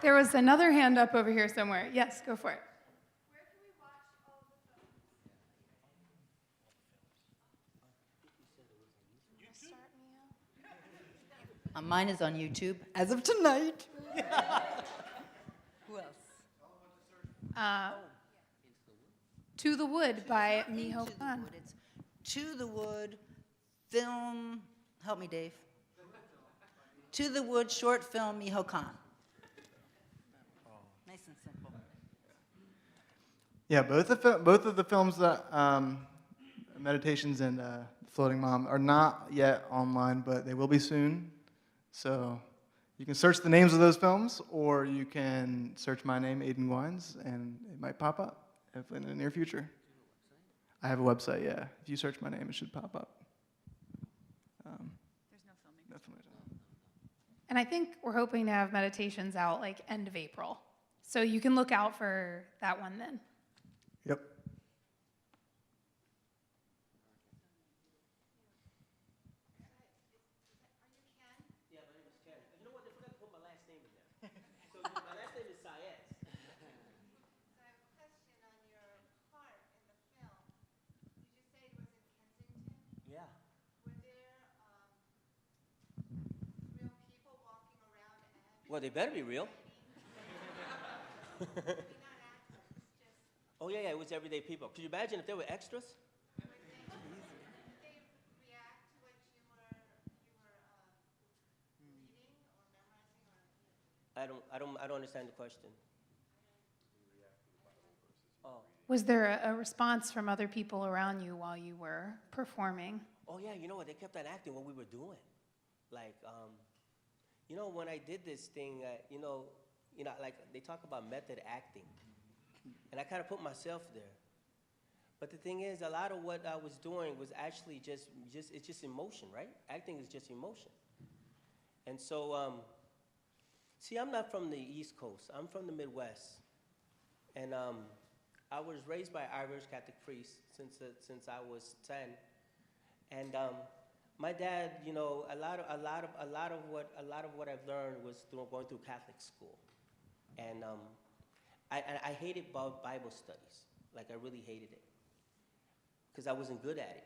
There was another hand up over here somewhere. Yes, go for it. Mine is on YouTube as of tonight. Who else? To the Wood by Miho Khan. It's To the Wood film. Help me, Dave. To the Wood short film Miho Khan. Nice and simple. Yeah, both of the films that Meditations and Floating Mom are not yet online, but they will be soon. So you can search the names of those films, or you can search my name, Aiden Wines, and it might pop up in the near future. I have a website, yeah. If you search my name, it should pop up. There's no filming. Definitely. And I think we're hoping to have Meditations out like end of April. So you can look out for that one then. Yep. Yeah, my name is Ken. You know what? They forgot to put my last name in there. So my last name is Saez. Yeah. Well, they better be real. Oh, yeah, it was everyday people. Could you imagine if they were extras? I don't understand the question. Oh. Was there a response from other people around you while you were performing? Oh, yeah, you know what? They kept on acting what we were doing. Like, you know, when I did this thing, like they talk about method acting. And I kind of put myself there. But the thing is, a lot of what I was doing was actually it's just emotion, right? Acting is just emotion. And so, see, I'm not from the East Coast. I'm from the Midwest. And I was raised by Irish Catholic priests since I was 10. And my dad, you know, a lot of what I've learned was going through Catholic school. And I hated Bible studies. Like, I really hated it. Because I wasn't good at it.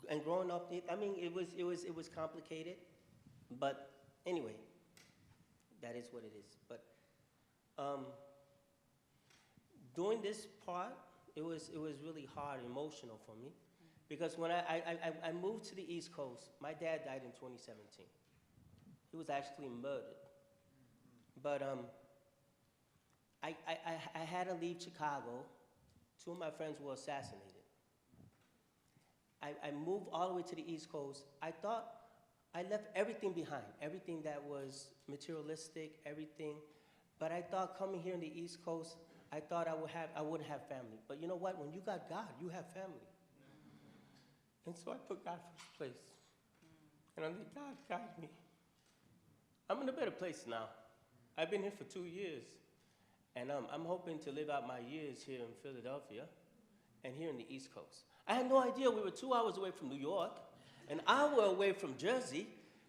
And growing up, I mean, it was complicated. But anyway, that is what it is. But doing this part, it was really hard, emotional for me. Because when I moved to the East Coast, my dad died in 2017. He was actually murdered. But I had to leave Chicago. 2 of my friends were assassinated. I moved all the way to the East Coast. I thought I left everything behind, everything that was materialistic, everything. But I thought coming here in the East Coast, I thought I wouldn't have family. But you know what? When you got God, you have family. And so I put God first place. And I let God guide me. I'm in a better place now. I've been here for 2 years. And I'm hoping to live out my years here in Philadelphia and here in the East Coast. I had no idea we were 2 hours away from New York, an hour away from Jersey,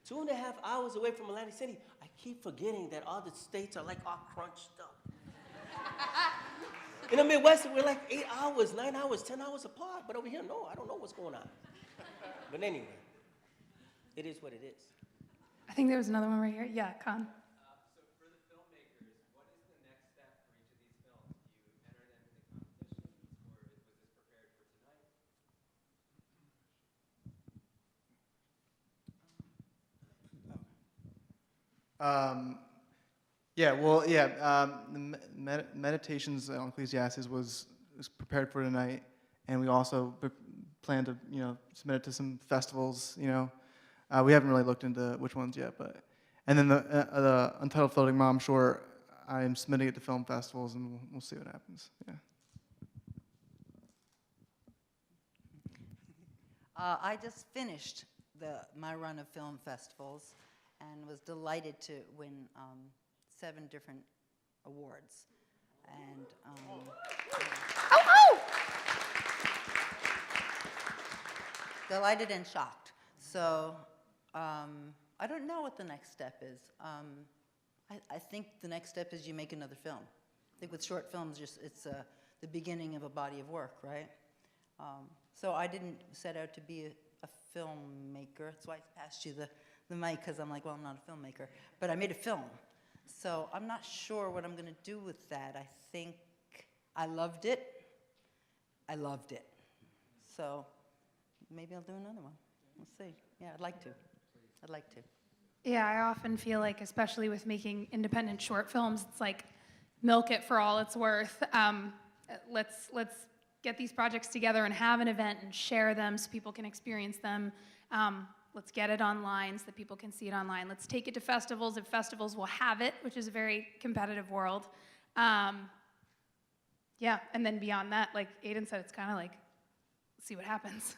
2.5 hours away from Atlantic City. I keep forgetting that all the states are like all crunched up. In the Midwest, we're like 8 hours, 9 hours, 10 hours apart. But over here, no, I don't know what's going on. But anyway, it is what it is. I think there was another one right here. Yeah, Khan. So for the filmmakers, what is the next step for each of these films? Do you enter them into competitions, or was this prepared for tonight? The meditations on Ecclesiastes was prepared for tonight, and we also plan to, submit it to some festivals. We haven't really looked into which ones yet, and then the Untitled Floating Mom short, I'm submitting it to film festivals, and we'll see what happens. Yeah. I just finished my run of film festivals and was delighted to win 7 different awards. And delighted and shocked. So I don't know what the next step is. I think the next step is you make another film. I think with short films, it's the beginning of a body of work, right? So I didn't set out to be a filmmaker. That's why I passed you the mic, because I'm like, well, I'm not a filmmaker. But I made a film. So I'm not sure what I'm going to do with that. I think I loved it. I loved it. So maybe I'll do another one. We'll see. Yeah, I'd like to. Yeah, I often feel like, especially with making independent short films, it's like milk it for all it's worth. Let's get these projects together and have an event and share them so people can experience them. Let's get it online so that people can see it online. Let's take it to festivals if festivals will have it, which is a very competitive world. Yeah, and then beyond that, like Aiden said, it's kind of like, see what happens.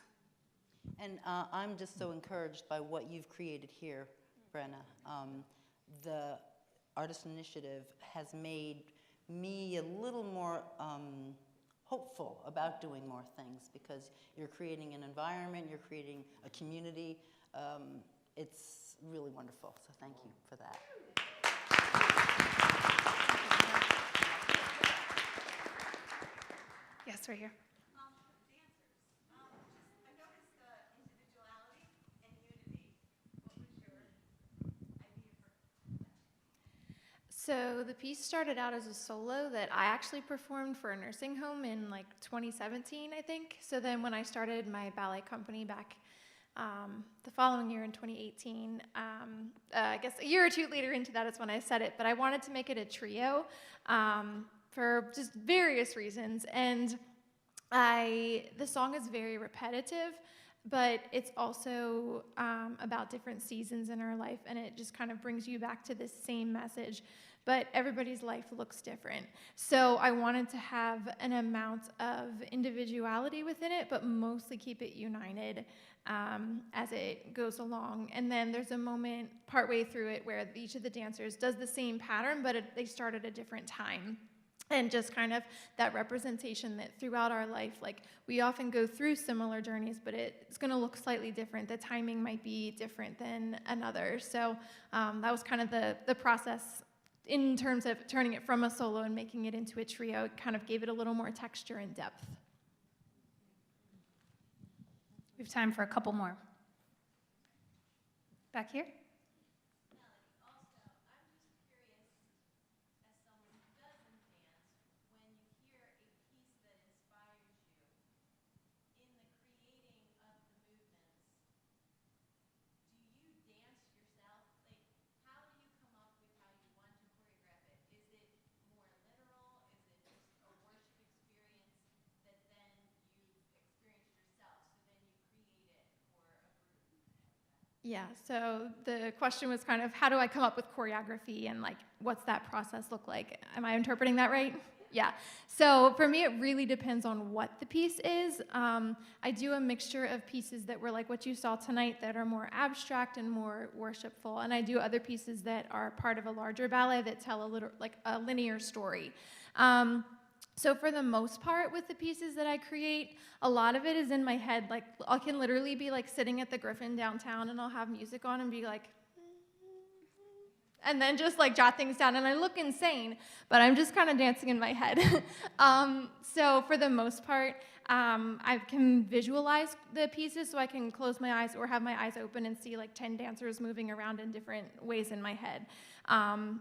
And I'm just so encouraged by what you've created here, Brenna. The Artist Initiative has made me a little more hopeful about doing more things, because you're creating an environment, you're creating a community. It's really wonderful, so thank you for that. Yes, right here. So the piece started out as a solo that I actually performed for a nursing home in like 2017, I think. So then when I started my ballet company back the following year in 2018, I guess a year or two later into that is when I said it, but I wanted to make it a trio for just various reasons. And the song is very repetitive, but it's also about different seasons in our life, and it just kind of brings you back to this same message. But everybody's life looks different. So I wanted to have an amount of individuality within it, but mostly keep it united as it goes along. And then there's a moment partway through it where each of the dancers does the same pattern, but they start at a different time. And just kind of that representation that throughout our life, like we often go through similar journeys, but it's going to look slightly different. The timing might be different than another. So that was kind of the process in terms of turning it from a solo and making it into a trio, it kind of gave it a little more texture and depth. We have time for a couple more. Back here? Yeah, so the question was kind of, how do I come up with choreography and like, what's that process look like? Am I interpreting that right? Yeah, so for me, it really depends on what the piece is. I do a mixture of pieces that were like what you saw tonight that are more abstract and more worshipful, and I do other pieces that are part of a larger ballet that tell a little, like a linear story. So for the most part with the pieces that I create, a lot of it is in my head. Like I can literally be like sitting at the Griffin downtown and I'll have music on and be like, and then just like jot things down, and I look insane, but I'm just kind of dancing in my head. So for the most part, I can visualize the pieces, so I can close my eyes or have my eyes open and see like 10 dancers moving around in different ways in my head.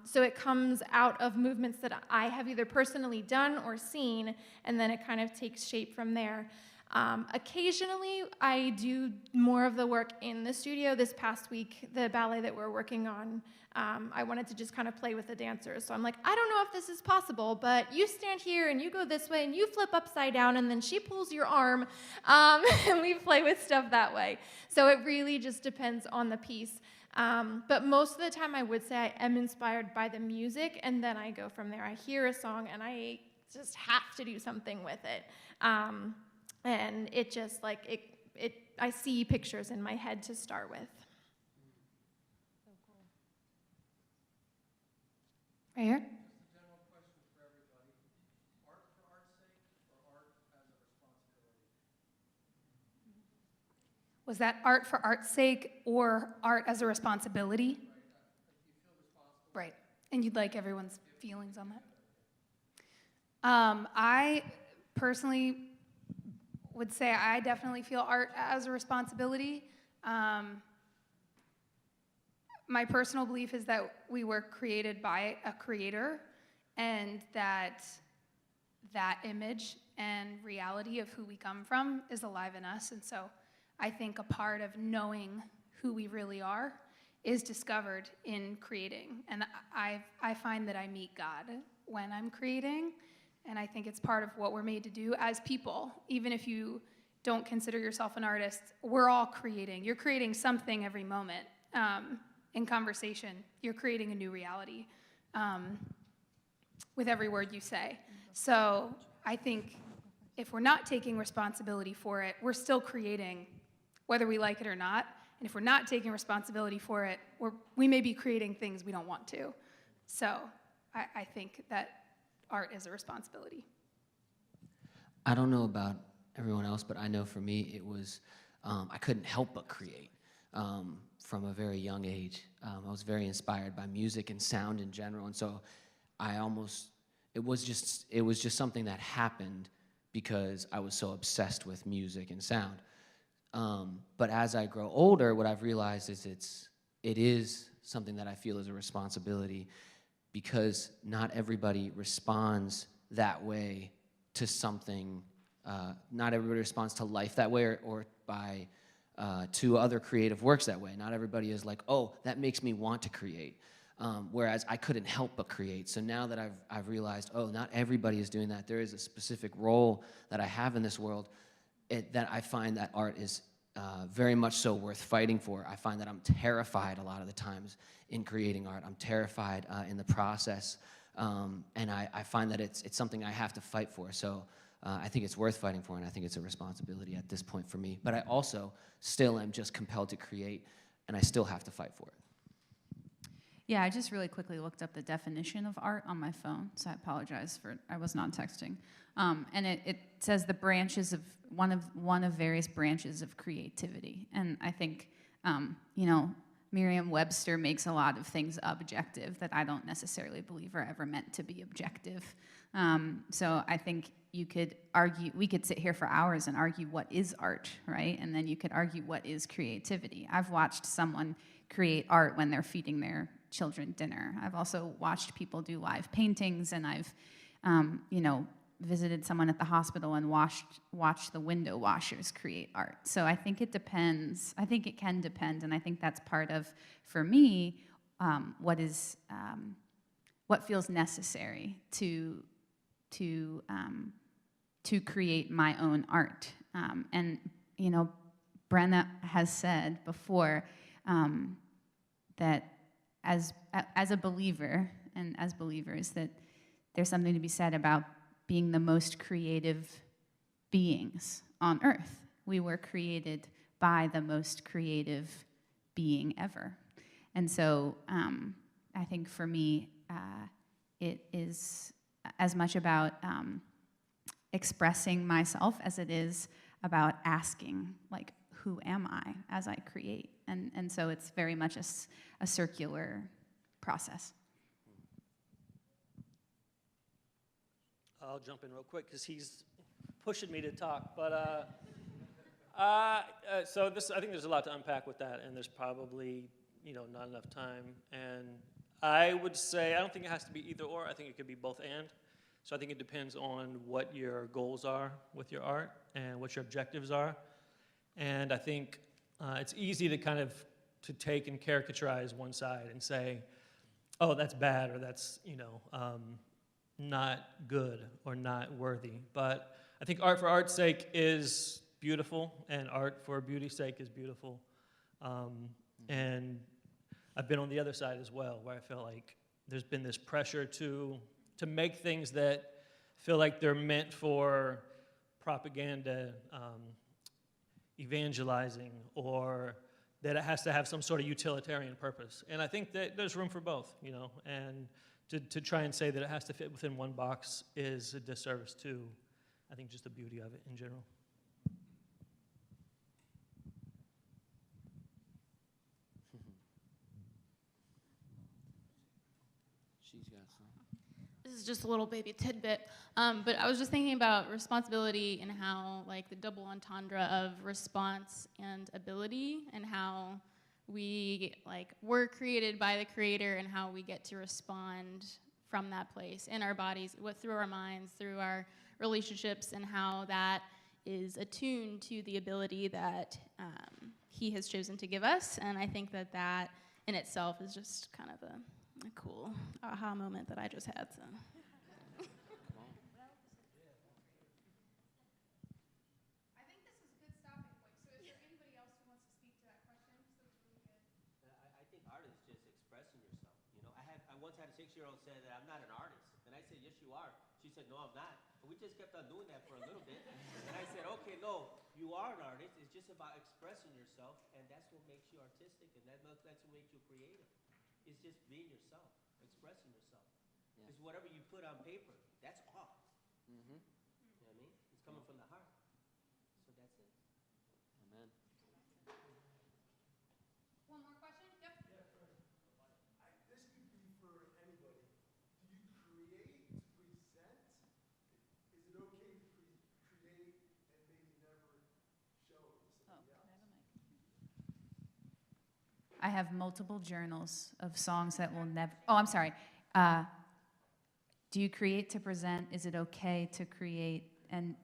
So it comes out of movements that I have either personally done or seen, and then it kind of takes shape from there. Occasionally, I do more of the work in the studio. This past week, the ballet that we're working on, I wanted to just kind of play with the dancers. So I'm like, I don't know if this is possible, but you stand here and you go this way and you flip upside down and then she pulls your arm, and we play with stuff that way. So it really just depends on the piece. But most of the time, I would say I am inspired by the music, and then I go from there. I hear a song and I just have to do something with it. And it just like, I see pictures in my head to start with. Right here? Was that art for art's sake or art as a responsibility? Right. And you'd like everyone's feelings on that? I personally would say I definitely feel art as a responsibility. My personal belief is that we were created by a creator, and that image and reality of who we come from is alive in us. And so I think a part of knowing who we really are is discovered in creating. And I find that I meet God when I'm creating, and I think it's part of what we're made to do as people. Even if you don't consider yourself an artist, we're all creating. You're creating something every moment. In conversation, you're creating a new reality with every word you say. So I think if we're not taking responsibility for it, we're still creating, whether we like it or not. And if we're not taking responsibility for it, we may be creating things we don't want to. So I think that art is a responsibility. I don't know about everyone else, but I know for me it was, I couldn't help but create. From a very young age. I was very inspired by music and sound in general, and so it was just something that happened because I was so obsessed with music and sound. But as I grow older, what I've realized is it is something that I feel is a responsibility, because not everybody responds that way to something. Not everybody responds to life that way, or by to other creative works that way. Not everybody is like, oh, that makes me want to create. Whereas I couldn't help but create. So now that I've realized, oh, not everybody is doing that. There is a specific role that I have in this world that I find that art is very much so worth fighting for. I find that I'm terrified a lot of the times in creating art. I'm terrified in the process. And I find that it's something I have to fight for. So I think it's worth fighting for, and I think it's a responsibility at this point for me. But I also still am just compelled to create, and I still have to fight for it. Yeah, I just really quickly looked up the definition of art on my phone, so I apologize I was not texting. And it says the branches of one of various branches of creativity. And I think, Merriam-Webster makes a lot of things objective that I don't necessarily believe are ever meant to be objective. So I think you could argue, we could sit here for hours and argue what is art, right? And then you could argue what is creativity. I've watched someone create art when they're feeding their children dinner. I've also watched people do live paintings, and I've, visited someone at the hospital and watched the window washers create art. So I think it depends. I think it can depend, and I think that's part of, for me, what feels necessary to create my own art. And Brenna has said before that as a believer and as believers, that there's something to be said about being the most creative beings on earth. We were created by the most creative being ever. And so I think for me, it is as much about expressing myself as it is about asking, like, who am I as I create? And so it's very much a circular process. I'll jump in real quick because he's pushing me to talk. But so I think there's a lot to unpack with that, and there's probably not enough time. And I would say I don't think it has to be either or. I think it could be both and. So I think it depends on what your goals are with your art and what your objectives are. And I think it's easy to kind of to take and caricaturize one side and say, oh, that's bad, or that's not good or not worthy. But I think art for art's sake is beautiful, and art for beauty's sake is beautiful. And I've been on the other side as well, where I feel like there's been this pressure to make things that feel like they're meant for propaganda, evangelizing, or that it has to have some sort of utilitarian purpose. And I think that there's room for both, and to try and say that it has to fit within one box is a disservice to, I think, just the beauty of it in general. She's got some. This is just a little baby tidbit, but I was just thinking about responsibility and how, like, the double entendre of response and ability, and how we, like, were created by the Creator, and how we get to respond from that place in our bodies, through our minds, through our relationships, and how that is attuned to the ability that He has chosen to give us. And I think that that in itself is just kind of a cool aha moment that I just had. So. I think this is a good stopping point. So is there anybody else who wants to speak to that question? Because that was really good. I think art is just expressing yourself. I once had a 6-year-old say that I'm not an artist. And I said, yes, you are. She said, no, I'm not. And we just kept on doing that for a little bit. And I said, okay, no, you are an artist. It's just about expressing yourself, and that's what makes you artistic, and that's what makes you creative. It's just being yourself, expressing yourself. Yeah. It's whatever you put on paper, that's art. Mm-hmm. You know what I mean? It's coming from the heart. So that's it. Amen. One more question? Yep. Yeah, sure. This could be for anybody. Do you create to present? Is it okay to create and maybe never show it to somebody else? I have multiple journals of songs that will never, oh, I'm sorry. Do you create to present? Is it okay to create and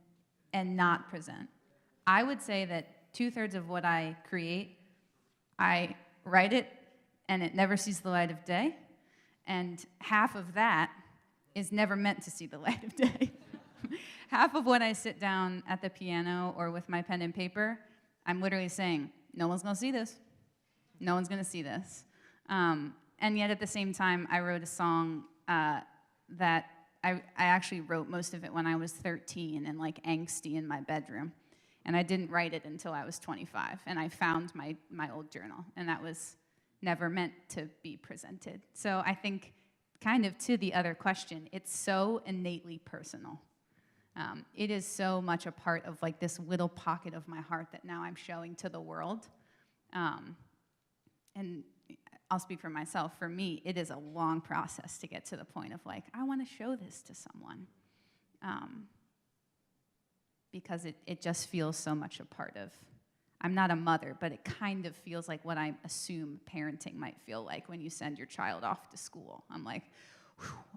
not present? I would say that 2/3 of what I create, I write it and it never sees the light of day. And half of that is never meant to see the light of day. Half of when I sit down at the piano or with my pen and paper, I'm literally saying, no one's gonna see this. No one's gonna see this. And yet at the same time, I wrote a song that I actually wrote most of it when I was 13 and like angsty in my bedroom. And I didn't write it until I was 25. And I found my old journal, and that was never meant to be presented. So I think kind of to the other question, it's so innately personal. It is so much a part of like this little pocket of my heart that now I'm showing to the world. And I'll speak for myself. For me, it is a long process to get to the point of like, I want to show this to someone. Because it just feels so much a part of, I'm not a mother, but it kind of feels like what I assume parenting might feel like when you send your child off to school. I'm like,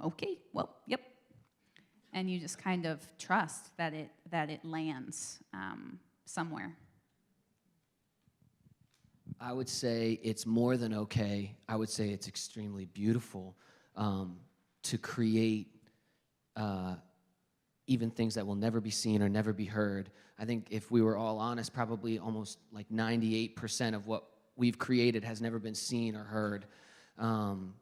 okay, well, yep. And you just kind of trust that it lands somewhere. I would say it's more than okay. I would say it's extremely beautiful to create even things that will never be seen or never be heard. I think if we were all honest, probably almost like 98% of what we've created has never been seen or heard. And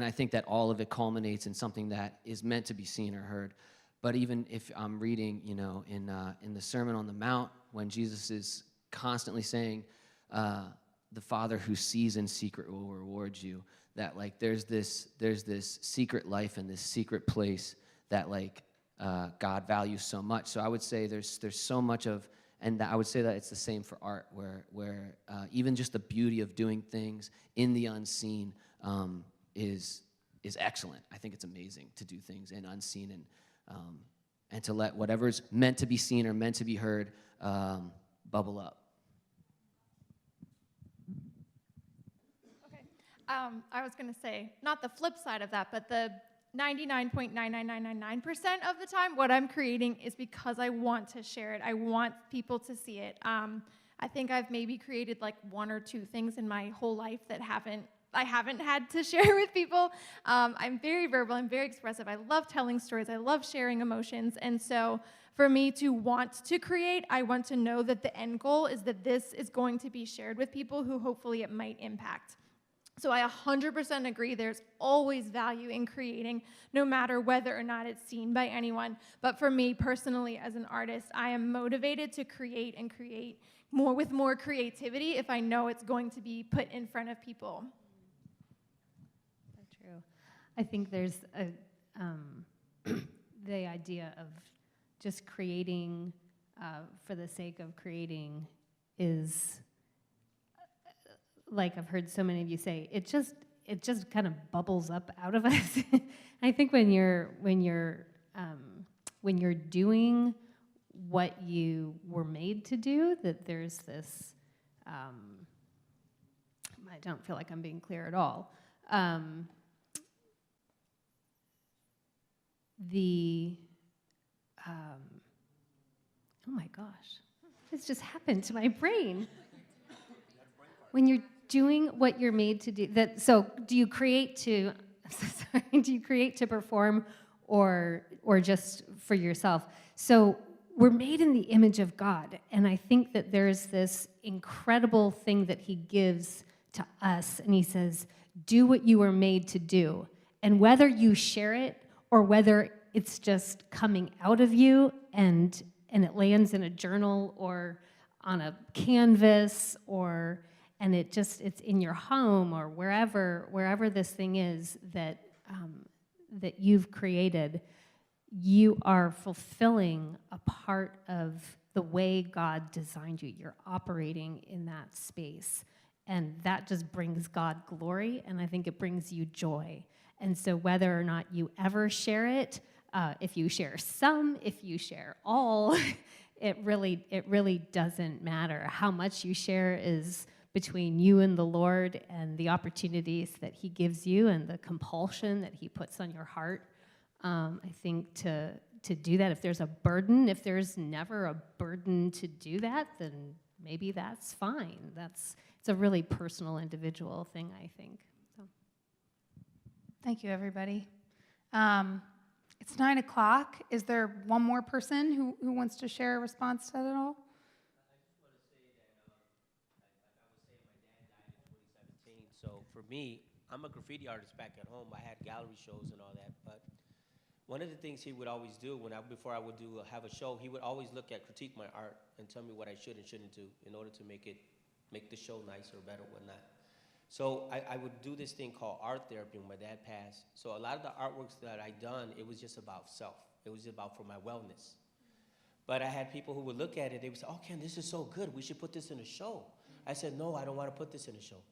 I think that all of it culminates in something that is meant to be seen or heard. But even if I'm reading, you know, in the Sermon on the Mount, when Jesus is constantly saying, the Father who sees in secret will reward you, that like there's this secret life and this secret place that like God values so much. So I would say there's so much of, and I would say that it's the same for art, where even just the beauty of doing things in the unseen is excellent. I think it's amazing to do things in unseen and to let whatever's meant to be seen or meant to be heard bubble up. Okay. I was going to say, not the flip side of that, but the 99.99999% of the time, what I'm creating is because I want to share it. I want people to see it. I think I've maybe created like one or two things in my whole life that I haven't had to share with people. I'm very verbal. I'm very expressive. I love telling stories. I love sharing emotions. And so for me to want to create, I want to know that the end goal is that this is going to be shared with people who hopefully it might impact. So I 100% agree there's always value in creating, no matter whether or not it's seen by anyone. But for me personally, as an artist, I am motivated to create and create more with more creativity if I know it's going to be put in front of people. So true. I think there's the idea of just creating for the sake of creating is, like I've heard so many of you say, it just kind of bubbles up out of us. I think when you're doing what you were made to do, that there's this. I don't feel like I'm being clear at all. Oh my gosh, this just happened to my brain. When you're doing what you're made to do, so do you create to, I'm so sorry, do you create to perform or just for yourself? So we're made in the image of God, and I think that there's this incredible thing that he gives to us, and he says, do what you were made to do. And whether you share it or whether it's just coming out of you and it lands in a journal or on a canvas and it's in your home or wherever this thing is that you've created, you are fulfilling a part of the way God designed you. You're operating in that space. And that just brings God glory, and I think it brings you joy. And so whether or not you ever share it, if you share some, if you share all, it really doesn't matter. How much you share is between you and the Lord and the opportunities that he gives you and the compulsion that he puts on your heart. I think to do that, if there's a burden, if there's never a burden to do that, then maybe that's fine. It's a really personal, individual thing, I think. So. Thank you, everybody. It's 9 o'clock. Is there one more person who wants to share a response to that at all? So for me, I'm a graffiti artist back at home. I had gallery shows and all that, but one of the things he would always do before I would have a show, he would always critique my art and tell me what I should and shouldn't do in order to make the show nicer, better, whatnot. So I would do this thing called art therapy when my dad passed. So a lot of the artworks that I done, it was just about self. It was about for my wellness. But I had people who would look at it, they would say, oh, Ken, this is so good. We should put this in a show. I said, no, I don't want to put this in a show.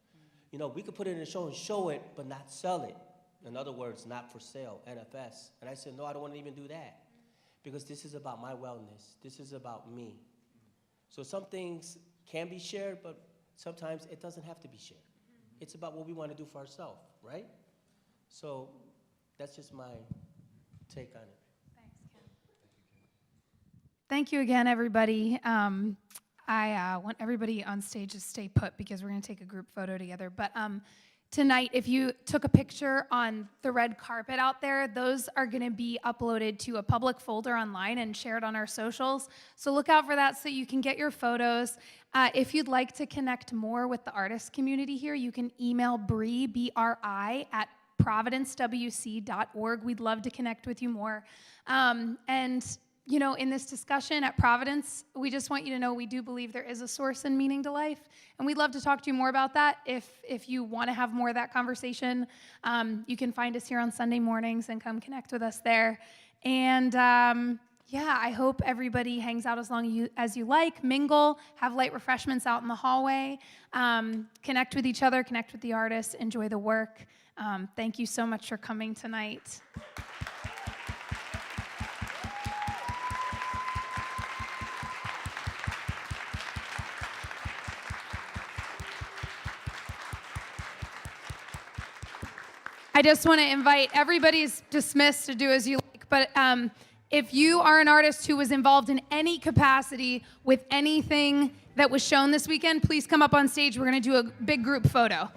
we could put it in a show and show it, but not sell it. In other words, not for sale, NFS. And I said, no, I don't want to even do that because this is about my wellness. This is about me. So some things can be shared, but sometimes it doesn't have to be shared. It's about what we want to do for ourselves, right? So that's just my take on it. Thank you again, everybody. I want everybody on stage to stay put because we're going to take a group photo together. But tonight, if you took a picture on the red carpet out there, those are going to be uploaded to a public folder online and shared on our socials. So look out for that so you can get your photos. If you'd like to connect more with the artist community here, you can email Bri, B-R-I, at providencewc.org. We'd love to connect with you more. In this discussion at Providence, we just want you to know we do believe there is a source and meaning to life, and we'd love to talk to you more about that. If you want to have more of that conversation, you can find us here on Sunday mornings and come connect with us there. And I hope everybody hangs out as long as you like, mingle, have light refreshments out in the hallway, connect with each other, connect with the artists, enjoy the work. Thank you so much for coming tonight. I just want to invite, everybody's dismissed to do as you like, but if you are an artist who was involved in any capacity with anything that was shown this weekend, please come up on stage. We're going to do a big group photo.